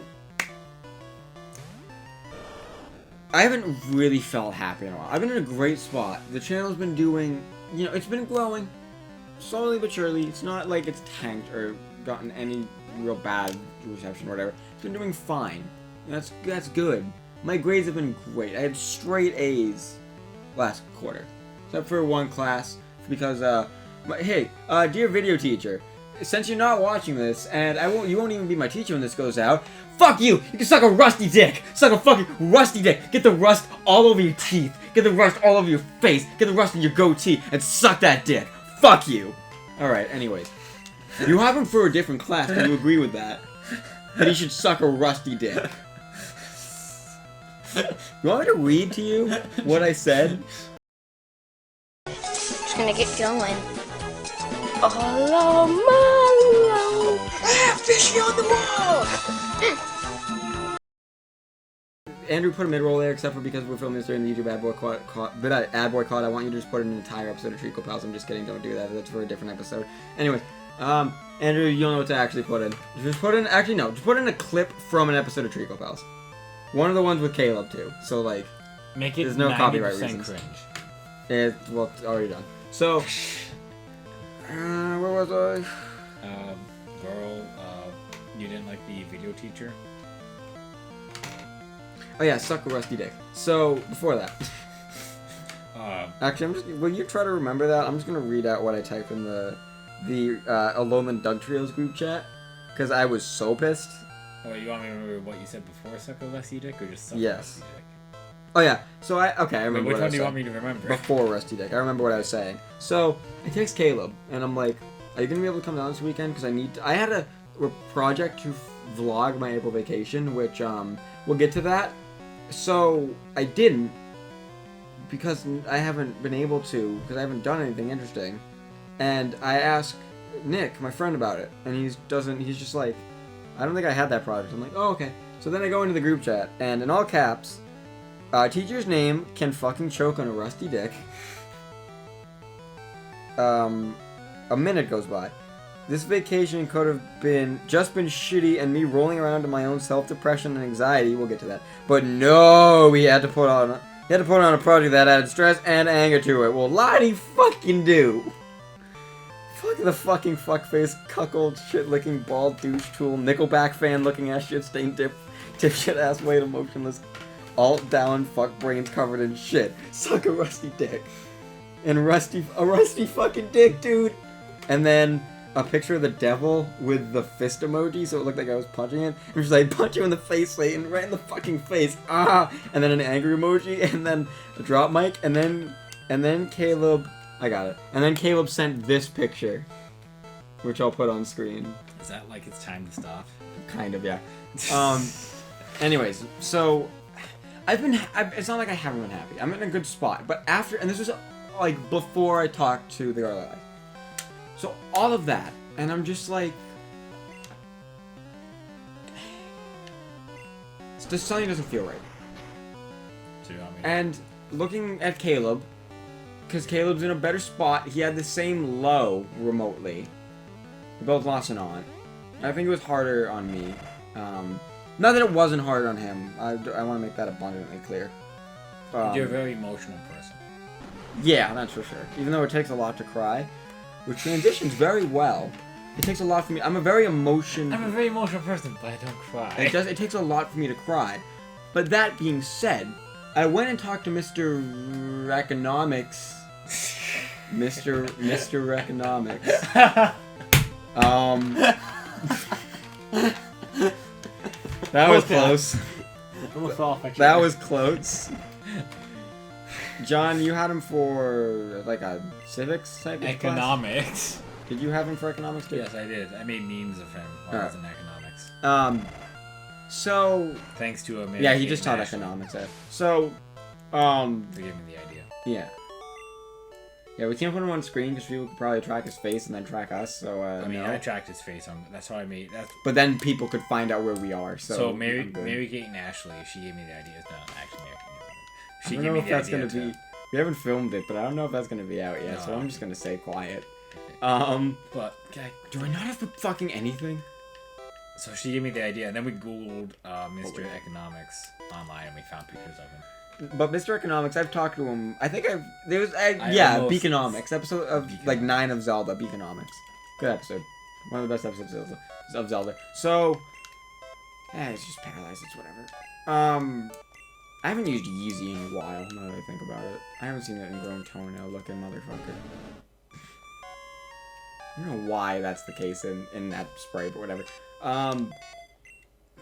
I haven't really felt happy in a while. I've been in a great spot. The channel's been doing, it's been growing slowly but surely. It's not like it's tanked or gotten any real bad reception or whatever. It's been doing fine. That's good. My grades have been great. I had straight A's last quarter, except for one class because hey, dear video teacher, since you're not watching this and you won't even be my teacher when this goes out. Fuck you! You can suck a rusty dick! Suck a fucking rusty dick! Get the rust all over your teeth! Get the rust all over your face! Get the rust in your goatee! And suck that dick! Fuck you! Alright, anyways. You have him for a different class, but you agree with that. That he should suck a rusty dick. You want me to read to you what I said? Just gonna get going. All my life. Fishy on the wall! Andrew put a mid-roll there, except for because we're filming this during the YouTube ad boycott. I want you to just put in an entire episode of Treacle Pals. I'm just kidding, don't do that. That's for a different episode. Anyway, Andrew, you'll know what to actually put in. Just put in, actually no, just put in a clip from an episode of Treacle Pals. One of the ones with Caleb too. So like, make it there's no copyright reasons. cringe. It's already done. So, where was I? Girl, you didn't like the video teacher? Oh yeah, suck a rusty dick. So before that, actually, will you try to remember that? I'm just gonna read out what I typed in the Alone and Doug Trios group chat because I was so pissed. Oh, you want me to remember what you said before suck a rusty dick, or just suck a Yes. rusty dick? Oh yeah. So I remember. Which what one I do you said. want me to remember? Before rusty dick, I remember what I was saying. So I text Caleb and I'm like, "Are you gonna be able to come down this weekend? Because I had a project to vlog my April vacation, which we'll get to that." So I didn't because I haven't been able to because I haven't done anything interesting, and I asked Nick, my friend, about it, and he's just like, I don't think I had that project. I'm like, oh okay. So then I go into the group chat and in all caps, teacher's name can fucking choke on a rusty dick. A minute goes by. This vacation could have just been shitty and me rolling around in my own self-depression and anxiety. We'll get to that. But no, he had to put on a project that added stress and anger to it. Well, lottie fucking do. Fuck the fucking fuckface, cuckold, shit-licking, bald douche tool, Nickelback fan looking ass shit-stained dipshit ass weight emotionless, alt down, fuck brains covered in shit. Suck a rusty dick. And a rusty fucking dick, dude. And then a picture of the devil with the fist emoji, so it looked like I was punching it. And she's like, punch you in the face, Satan, right in the fucking face. Ah! And then an angry emoji, and then a drop mic, and then Caleb, I got it. And then Caleb sent this picture, which I'll put on screen. Is that like it's time to stop? Kind of, yeah. Anyways, so it's not like I haven't been happy. I'm in a good spot, but after, and this was like before I talked to the girl I like. So all of that, and I'm just like, something doesn't feel right. So you want me And looking at Caleb, because Caleb's in a better spot, he had the same low remotely. We both lost an aunt. I think it was harder on me. Not that it wasn't hard on him. I want to make that abundantly clear. You're a very emotional person. Yeah, that's for sure. Even though it takes a lot to cry, which transitions very well. It takes a lot for me. I'm a very emotional person, but I don't cry. It takes a lot for me to cry. But that being said, I went and talked to Mr. Economics. Mr. Economics. That was close. That was close. John, you had him for like a civics type of Economics. class? Did you have him for economics too? Yes, I did. I made memes of him while I was in economics. economics. So Thanks to a yeah, he just taught economics there. So, To give me the idea. yeah. Yeah, we can't put him on screen because people could probably track his face and then track us. So I mean, no. I tracked his face on. That's how I made. That's But then people could find out where we are. So, Mary I'm good. Kate and Ashley. She gave me the idea. No, actually, Mary Kate. I She don't gave know me if the that's idea gonna be. We haven't filmed it, but I don't know if that's gonna be out yet. No, So I I'm don't just gonna say quiet. But okay. Do I not have the fucking anything? So she gave me the idea, and then we Googled Mr. Economics online, and we found pictures of him. But Mr. Economics, I've talked to him. I think I yeah, almost- Beaconomics episode of like Beaconomics. 9 of Zelda. Beaconomics, good episode. One of the best episodes of Zelda. So, it's just paralyzed. It's whatever. I haven't used Yeezy in a while. Now that I think about it, I haven't seen that ingrown toenail looking motherfucker. I don't know why that's the case in that spray, but whatever.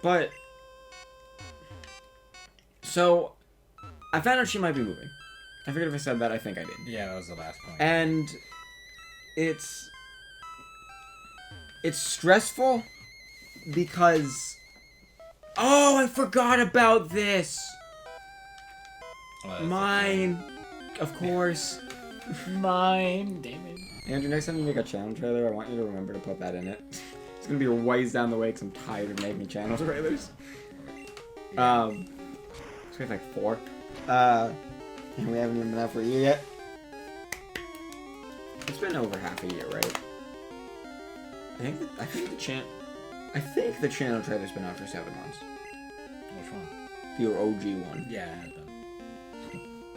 But so I found out she might be moving. I forget if I said that. I think I did. Yeah, that was the last point. And it's stressful because I forgot about this. Oh, that's Mine, of course. okay. Mine, damn it. Andrew, next time you make a channel trailer, I want you to remember to put that in it. It's gonna be a ways down the way because I'm tired of making channel trailers. So we have like 4. And we haven't even been out for a year yet. It's been over half a year, right? I think the channel trailer's been out for 7 months. Which one? The OG one. Yeah, I had them.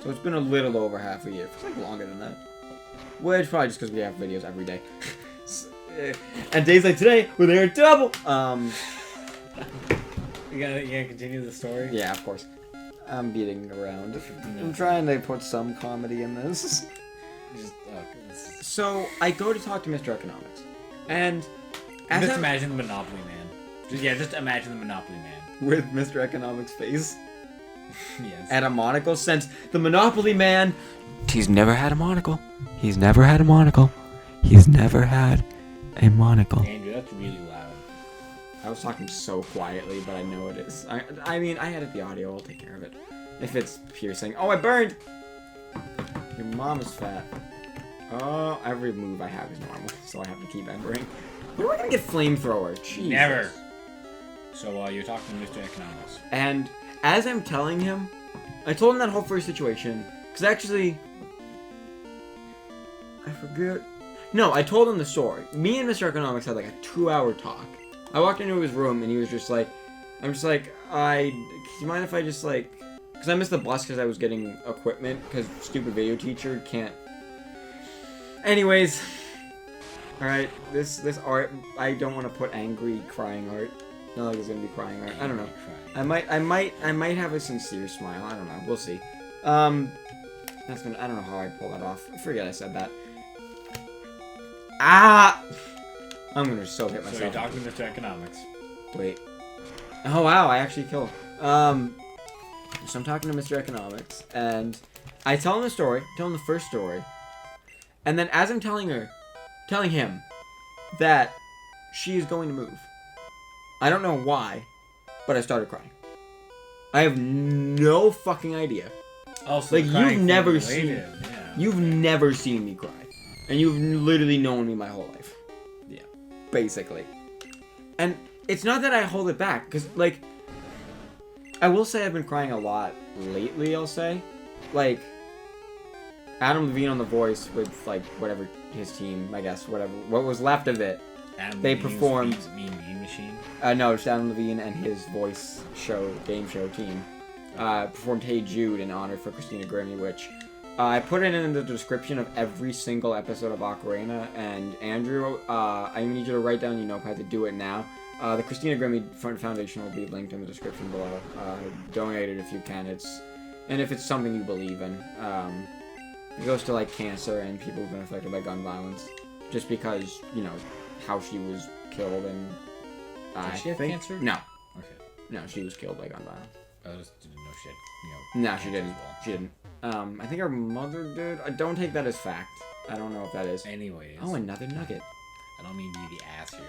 So it's been a little over half a year. It's like longer than that. Well, it's probably just because we have videos every day. And days like today, where they're double. You gonna continue the story? Yeah, of course. I'm beating around. I'm trying to put some comedy in this. So I go to talk to Mr. Economics, and Just I'm imagine the Monopoly Man. Just imagine the Monopoly Man. with Mr. Economics' face Yes. and a monocle, since the Monopoly Man, he's never had a monocle. He's never had a monocle. He's never had a monocle. Andrew, that's really loud. I was talking so quietly, but I know it is. I mean, I edit the audio. I'll take care of it. If it's piercing. Oh, I burned! Your mom is fat. Oh, every move I have is normal, so I have to keep embering. When am I gonna get flamethrower? Jesus. Never. So, you're talking to Mr. Economics. And as I'm telling him, I told him that whole first situation, because actually, I forget. No, I told him the story. Me and Mr. Economics had like a 2-hour talk. I walked into his room and he was just like, do you mind if I just like, because I missed the bus because I was getting equipment, because stupid video teacher can't. Anyways, alright, this art, I don't want to put angry crying art. Not like it's gonna be crying art. I don't know. I might have a sincere smile. I don't know. We'll see. I don't know how I pull that off. I forget I said that. Ah! I'm gonna so hit myself. So, you're talking to Mr. Economics. Wait. Oh wow, I actually killed him. So I'm talking to Mr. Economics, and I tell him the story, tell him the first story, and then as I'm telling him that she is going to move. I don't know why, but I started crying. I have no fucking idea. Oh, so Like, the crying you've thing never related, seen- Yeah. You've never seen me cry, and you've literally known me my whole life. Yeah. Basically. And it's not that I hold it back, because, like, I will say I've been crying a lot lately, I'll say. Like, Adam Levine on The Voice with, like, whatever his team, I guess, whatever, what was left of it. Adam They Levine's performed- Mean Machine. No, just Adam Levine and his voice show, game show team, performed Hey Jude in honor for Christina Grimmie, which I put it in the description of every single episode of Ocarina, and Andrew, I need you to write down your notepad to do it now. The Christina Grimmie Foundation will be linked in the description below. Donate it if you can. And if it's something you believe in. It goes to like cancer and people who've been affected by gun violence, just because how she was killed and. Did she have cancer? No, Okay. no, she was killed by gun violence. I just didn't know she had, No, she cancer didn't. as well. She didn't. I think her mother did. I don't take that as fact. I don't know if that is. Anyways. Oh, another nugget. I don't mean to be the ass here,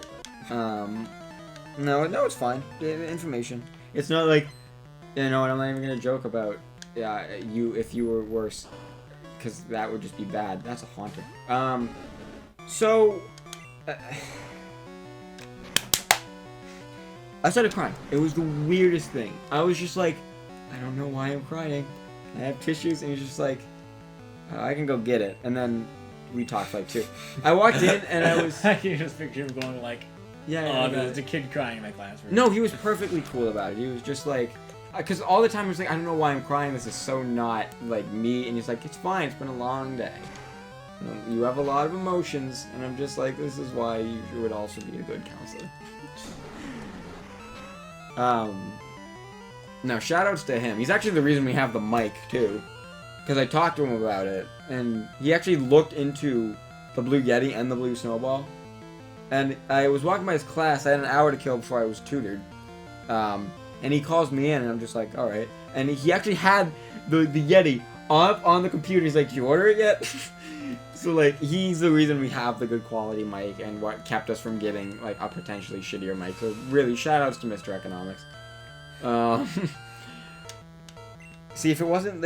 but No, it's fine. Information. It's not like, you know what, I'm not even gonna joke about, if you were worse, because that would just be bad. That's a haunter. So, I started crying. It was the weirdest thing. I was just like, I don't know why I'm crying. I have tissues, and he's just like, I can go get it. And then we talked like 2. I walked in, and I was... I can just picture him going like, Yeah, there's a kid crying in my classroom. No, he was perfectly cool about it. He was just like, because all the time he was like, I don't know why I'm crying. This is so not like me. And he's like, it's fine. It's been a long day. You have a lot of emotions. And I'm just like, this is why you would also be a good counselor. No, shoutouts to him. He's actually the reason we have the mic too, because I talked to him about it, and he actually looked into the Blue Yeti and the Blue Snowball. And I was walking by his class. I had an hour to kill before I was tutored. And he calls me in, and I'm just like, all right. And he actually had the Yeti up on the computer. He's like, did you order it yet? So, like, he's the reason we have the good quality mic and what kept us from getting, like, a potentially shittier mic. So, really, shout-outs to Mr. Economics. See, if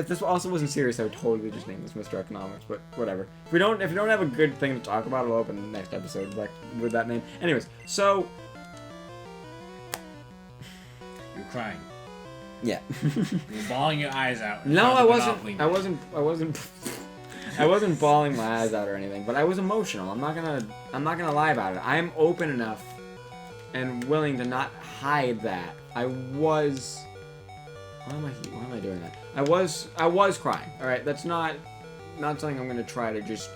this also wasn't serious, I would totally just name this Mr. Economics, but whatever. If you don't have a good thing to talk about, I'll open the next episode with that name. Anyways, so... You're crying. Yeah. You're bawling your eyes out. No, I wasn't bawling my eyes out or anything, but I was emotional. I'm not gonna lie about it. I am open enough and willing to not hide that. I was... Why am I doing that? I was crying. All right, that's not something I'm gonna try to just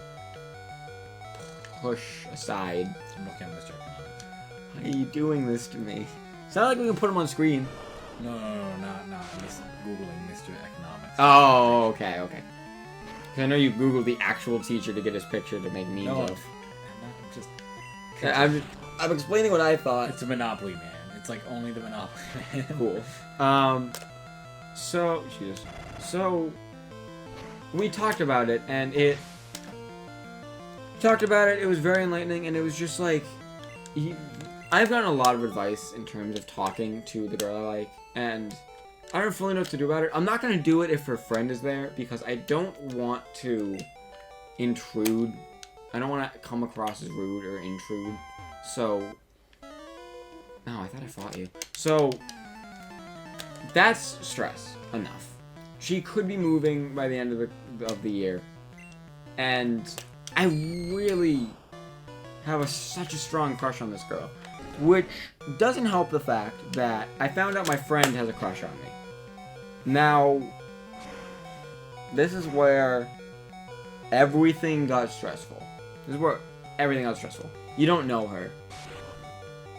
push aside. I'm looking at Mr. Economics. Why are you doing this to me? It's not like we can put him on screen. No, not. I'm just Googling Mr. Economics. Oh, okay. 'Cause I know you Googled the actual teacher to get his picture to make memes of. I'm explaining what I thought. It's a Monopoly Man. It's like only the Monopoly Man. Cool. So we talked about it, and it was very enlightening, and it was just like, I've gotten a lot of advice in terms of talking to the girl I like, and I don't fully know what to do about it. I'm not going to do it if her friend is there, because I don't want to intrude. I don't want to come across as rude or intrude. So, no, I thought I fought you. So, that's stress enough. She could be moving by the end of the year, and I really have such a strong crush on this girl, which doesn't help the fact that I found out my friend has a crush on me. Now, this is where everything got stressful. This is where everything got stressful. You don't know her,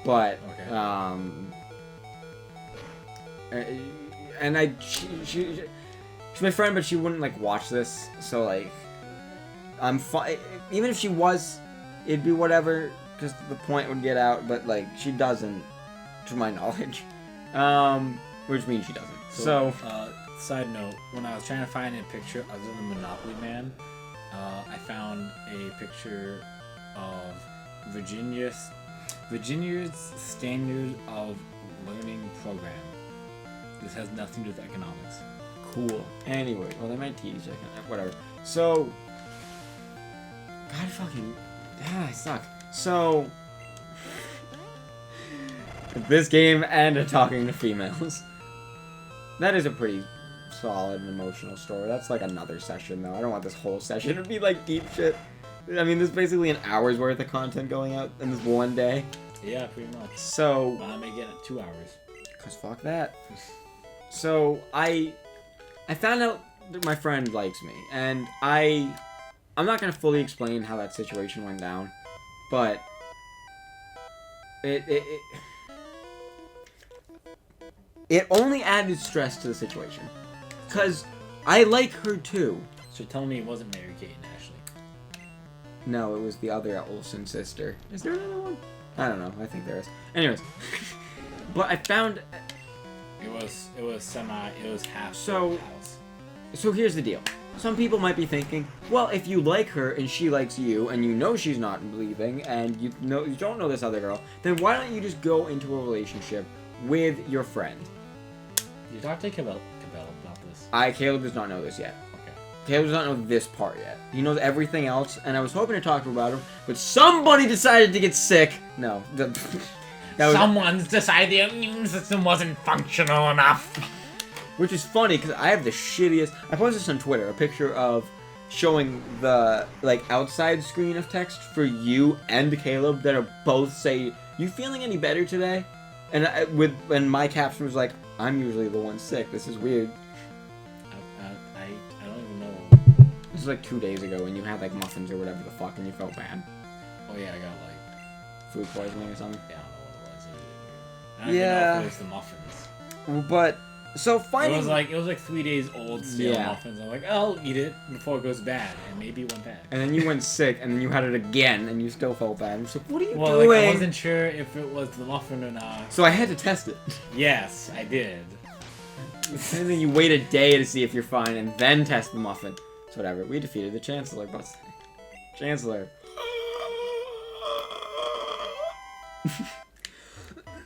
but and she's my friend, but she wouldn't like watch this, so like I'm fine. Even if she was, it'd be whatever, because the point would get out. But like she doesn't, to my knowledge, which means she doesn't. So side note: when I was trying to find a picture other than Monopoly Man, I found a picture of Virginia's Standard of Learning Program. This has nothing to do with economics. Cool. Anyway, well, they might teach. Whatever. So, I suck. So, this game and talking to females. That is a pretty solid and emotional story. That's like another session, though. I don't want this whole session to be like deep shit. I mean, there's basically an hour's worth of content going out in this one day. Yeah, pretty much. So, I may get it 2 hours. Cause fuck that. So I found out that my friend likes me, and I'm not gonna fully explain how that situation went down, but it only added stress to the situation, cause I like her too. So you're telling me it wasn't Mary Kate and Ashley? No, it was the other Olsen sister. Is there another one? I don't know. I think there is. Anyways, but I found. It was half So- house. So here's the deal. some people might be thinking, well, if you like her and she likes you, and you know she's not leaving, and you don't know this other girl, then why don't you just go into a relationship with your friend? You talked to Cabell about this. Caleb does not know this yet. Okay. Caleb does not know this part yet. He knows everything else, and I was hoping to talk to him about him, but somebody decided to get sick. No. that was, Someone's decided the immune system wasn't functional enough. which is funny, because I have the shittiest... I posted this on Twitter, a picture of showing the, like, outside screen of text for you and Caleb that are both say, "You feeling any better today?" And my caption was like, "I'm usually the one sick. This is weird." I don't even know. This was like 2 days ago when you had like muffins or whatever the fuck and you felt bad. Oh yeah, I got like Food poisoning or something. yeah, I don't know what it was. It was weird. I don't even Yeah. know if it was the muffins. But so finding It was like 3 days old stale Yeah. muffins. I'm like, I'll eat it before it goes bad, and maybe it went bad. and then you went sick and then you had it again and you still felt bad. So what are you Well, doing? like, I wasn't sure if it was the muffin or not. So I had to test it. Yes, I did. And then you wait a day to see if you're fine and then test the muffin. So whatever. We defeated the Chancellor. But Chancellor.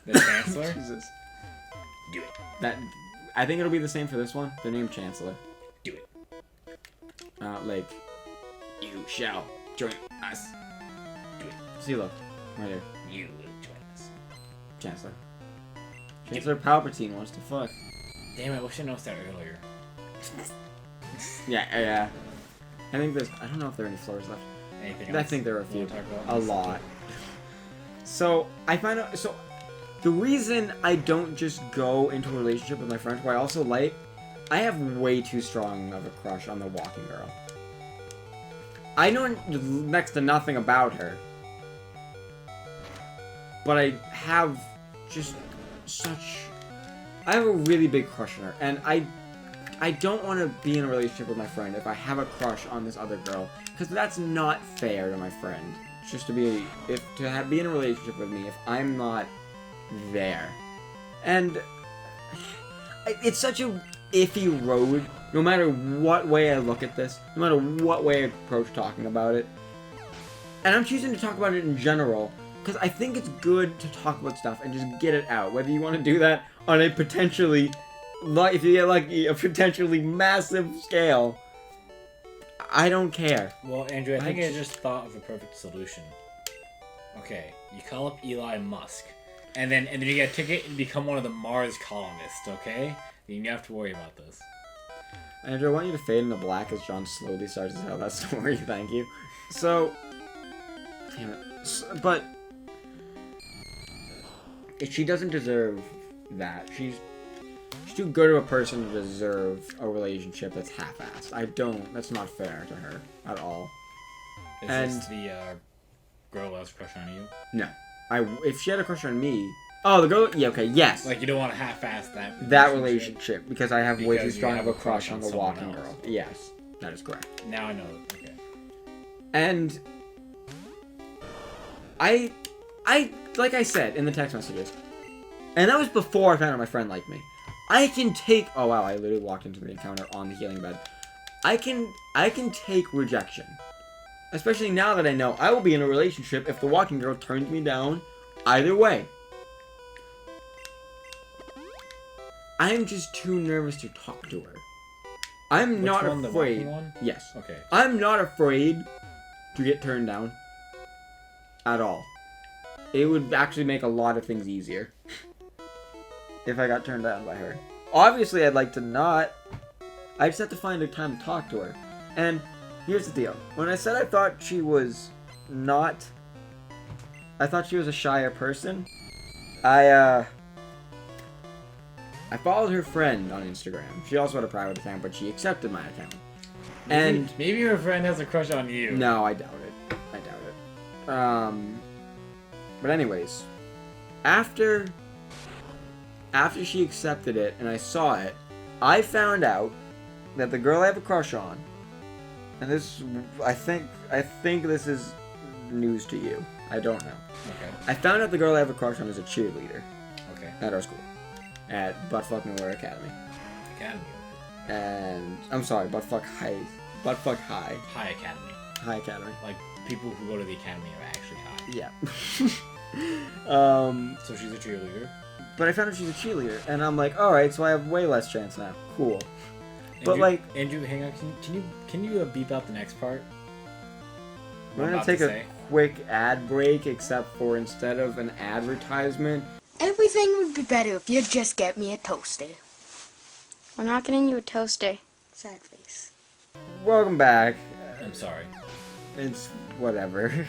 The Chancellor? Jesus. Do it. That I think it'll be the same for this one. They're named Chancellor. Do it. Like, you shall join us. Do it. See, look, right here, You will join us. Chancellor. Chancellor Palpatine wants to fuck. Damn, I wish I noticed that earlier. Yeah. I think there's. I don't know if there are any floors left. Anything I else think there are a you few. wanna talk about? A lot. So I find out. So the reason I don't just go into a relationship with my friend, who I also like, I have way too strong of a crush on the walking girl. I know next to nothing about her, but I have just such. I have a really big crush on her, and I don't want to be in a relationship with my friend if I have a crush on this other girl, because that's not fair to my friend. Just to be be in a relationship with me if I'm not there, and it's such a iffy road. No matter what way I look at this, no matter what way I approach talking about it, and I'm choosing to talk about it in general because I think it's good to talk about stuff and just get it out. Whether you want to do that on a potentially, if you get lucky, a potentially massive scale, I don't care. Well, Andrew, I think I just thought of a perfect solution. Okay, you call up Elon Musk, and then you get a ticket and become one of the Mars colonists. Okay, you don't have to worry about this. Andrew, I want you to fade into black as John slowly starts to tell that story. Thank you. So, damn it. But she doesn't deserve that. She's too good of a person to deserve a relationship that's half-assed. That's not fair to her at all. Is And- this the girl that has a crush on you? No. If she had a crush on me... Oh, the girl... Yeah, okay, yes. Like, you don't want to half-ass that relationship, because I have way too Because you strong have of a a crush crush on on the someone walking else. girl. Yes, that is correct. Now I know. Okay. And I like I said in the text messages, and that was before I found out my friend liked me. I can take. Oh wow! I literally walked into the encounter on the healing bed. I can take rejection, especially now that I know I will be in a relationship if the walking girl turns me down. Either way, I'm just too nervous to talk to her. I'm Which not one, the afraid. walking one? Yes. Okay. I'm not afraid to get turned down. At all. It would actually make a lot of things easier. If I got turned down by her. Obviously, I'd like to not. I just have to find a time to talk to her. And here's the deal. When I said I thought she was not... I thought she was a shyer person. I followed her friend on Instagram. She also had a private account, but she accepted my account. And Maybe your friend has a crush on you. no, I doubt it. But anyways, after she accepted it and I saw it, I found out that the girl I have a crush on, and this, I think this is news to you. I don't know. Okay. I found out the girl I have a crush on is a cheerleader Okay. at our school, at Buttfuck Miller Academy. Academy. and I'm sorry, Buttfuck High. Buttfuck High. High Academy. High Academy. Like, people who go to the academy are actually high. Yeah. So she's a cheerleader. But I found out she's a cheerleader, and I'm like, all right, so I have way less chance now. Cool. But Andrew, like, Andrew, hang on. Can you beep out the next part? we're I'm gonna about take to a say. quick ad break, except for instead of an advertisement. Everything would be better if you'd just get me a toaster. We're not getting you a toaster. Sad face. Welcome back. I'm sorry. It's whatever.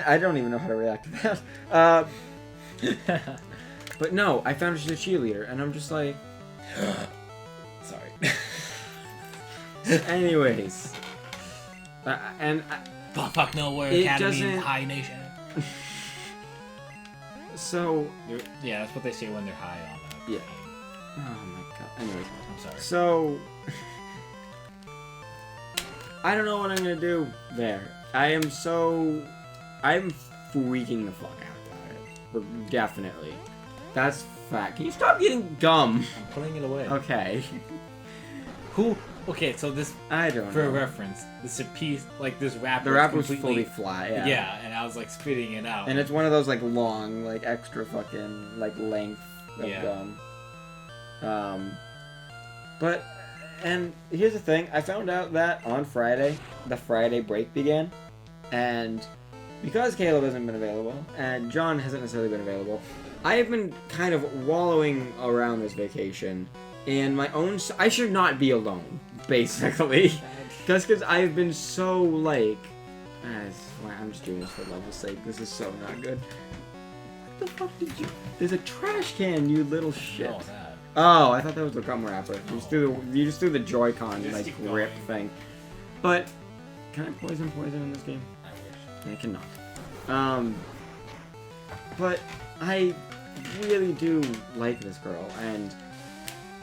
I don't even know how to react to that. But no, I found out she's a cheerleader, and I'm just like, Sorry. anyways. Fuck no, we're It Academy doesn't- High Nation. So, Yeah, that's what they say when they're high on yeah. Oh my god. Anyways. I'm sorry. So, I don't know what I'm gonna do there. I'm freaking the fuck out about it. Definitely. That's fact. Can you stop eating gum? I'm putting it away. Okay. Okay, so this, I don't for know. reference, this piece, like this wrapper. The wrapper was completely fully flat, yeah. Yeah, and I was like spitting it out. And it's one of those like long, like extra fucking like length of Yeah. gum. But and here's the thing, I found out that on Friday, the Friday break began, and because Caleb hasn't been available and John hasn't necessarily been available, I have been kind of wallowing around this vacation in my own. I should not be alone, basically, just because I've been so like. I'm just doing this for level's sake. This is so not good. What the fuck did you? There's a trash can, you little shit. No, that. Oh, I thought that was the gum wrapper. You just threw the Joy-Con Just like keep grip going. thing. But can I poison in this game? I wish. I cannot. But I really do like this girl, and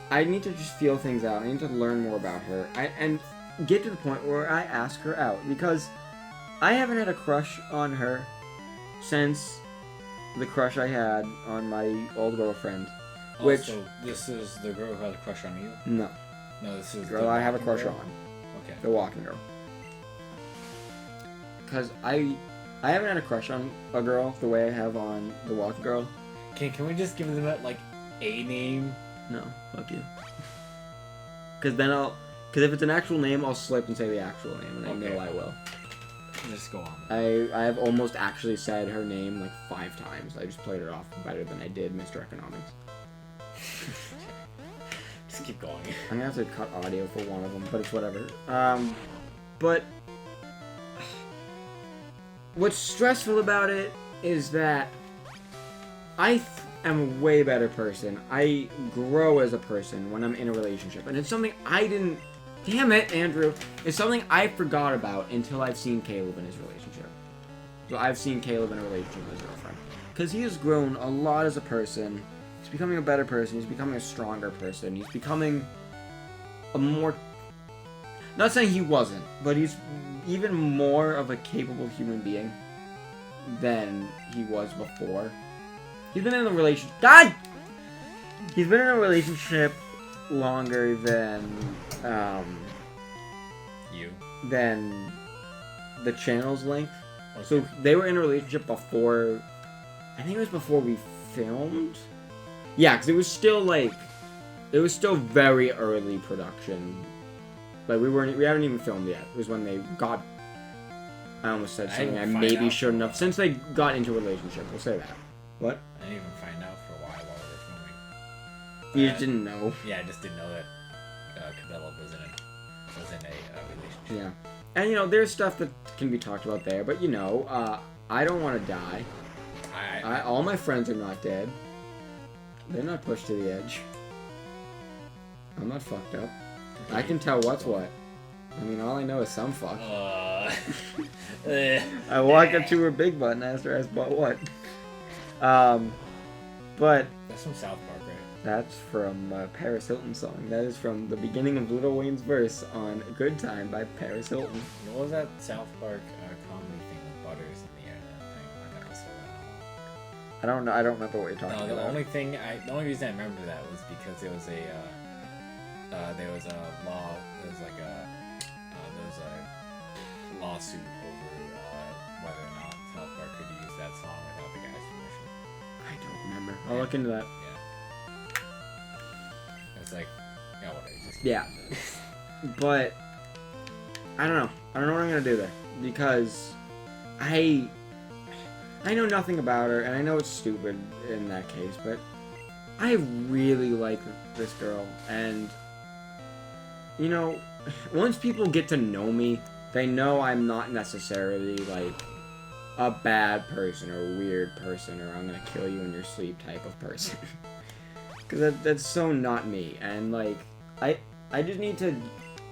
I need to just feel things out. I need to learn more about her, and get to the point where I ask her out, because I haven't had a crush on her since the crush I had on my old girlfriend. Which So this is the girl who had a crush on you? no, No, this is girl the I have a walking crush girl? on. Okay. The walking girl. Because I haven't had a crush on a girl the way I have on the walking girl. Can we just give them like a name? No, fuck you. Because if it's an actual name, I'll slip and say the actual name, and I Okay. know I will. Just go on. I have almost actually said her name like 5 times. I just played it off better than I did Mr. Economics. Just keep going. I'm gonna have to cut audio for one of them, but it's whatever. But what's stressful about it is that I am a way better person. I grow as a person when I'm in a relationship, and it's something I didn't. Damn it, Andrew! It's something I forgot about until I've seen Caleb in his relationship. So I've seen Caleb in a relationship with his girlfriend, because he has grown a lot as a person. He's becoming a better person. He's becoming a stronger person. He's becoming a more... Not saying he wasn't, but he's even more of a capable human being than he was before. He's been in a relationship... God! He's been in a relationship longer than You. the channel's length. Okay. So they were in a relationship before... I think it was before we filmed? Yeah, because it was still very early production. Like we haven't even filmed yet. It was when they got. I almost said I something I didn't find maybe out shouldn't for a have. Since they got into a relationship, we'll say that. What? I didn't even find out for a while we were filming. You Uh, just didn't know. Yeah, I just didn't know that Cabela was in a relationship. Yeah. And there's stuff that can be talked about there, but I don't want to die. All my friends are not dead. They're not pushed to the edge. I'm not fucked up. I can tell what's what. I mean, all I know is some fuck. I walk up to her big butt and asked her, about what. But That's from South Park, right? that's from a Paris Hilton song. That is from the beginning of Lil Wayne's verse on Good Time by Paris Hilton. What was that South Park comedy thing with Butters and the internet thing? I never saw I don't know. I don't remember what you're talking No, the about. only reason I remember that was because there was a law. There was like a lawsuit over whether or not South Park could use that song without the guy's permission. I don't remember. I'll look into that. Yeah. It's like, yeah, whatever. Just Yeah. But I don't know. I don't know what I'm gonna do there because I know nothing about her, and I know it's stupid in that case, but I really like this girl, and you know, once people get to know me, they know I'm not necessarily like a bad person or a weird person or I'm gonna kill you in your sleep type of person. Because that's so not me, and like I just need to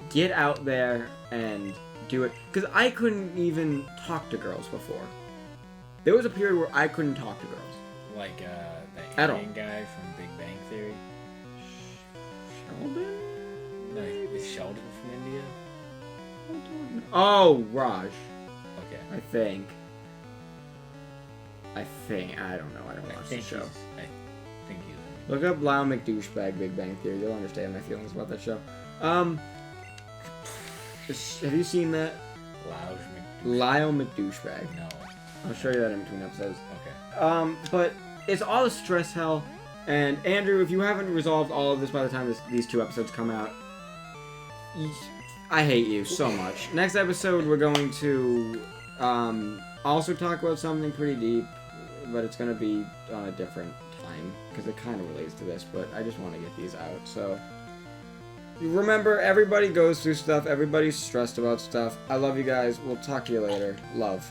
get out there and do it. Because I couldn't even talk to girls before. There was a period where I couldn't talk to girls. like the At all. Indian guy from Big Bang Theory. Sheldon? No, is Sheldon from India? Oh, Raj. Okay. I think. I don't know. I don't watch the show. I think he's in. Look up Lyle McDouchebag Big Bang Theory. You'll understand my feelings about that show. Have you seen that? Loud. Lyle McDouchebag. No. I'll show you that in between episodes. Okay. But it's all a stress hell. And Andrew, if you haven't resolved all of this by the time these 2 episodes come out, I hate you so much. Next episode, we're going to also talk about something pretty deep, but it's going to be on a different time because it kind of relates to this. But I just want to get these out. So remember, everybody goes through stuff. Everybody's stressed about stuff. I love you guys. We'll talk to you later. Love.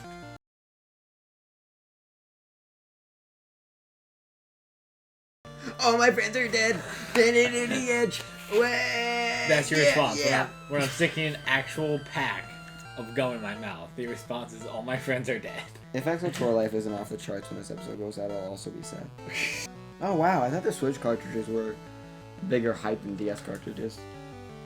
All my friends are dead. Dead in the edge. That's your response. When I'm sticking an actual pack of gum in my mouth, the response is, all my friends are dead. If XO Tour Life isn't off the charts when this episode goes out, I'll also be sad. Oh wow, I thought the Switch cartridges were bigger hype than DS cartridges.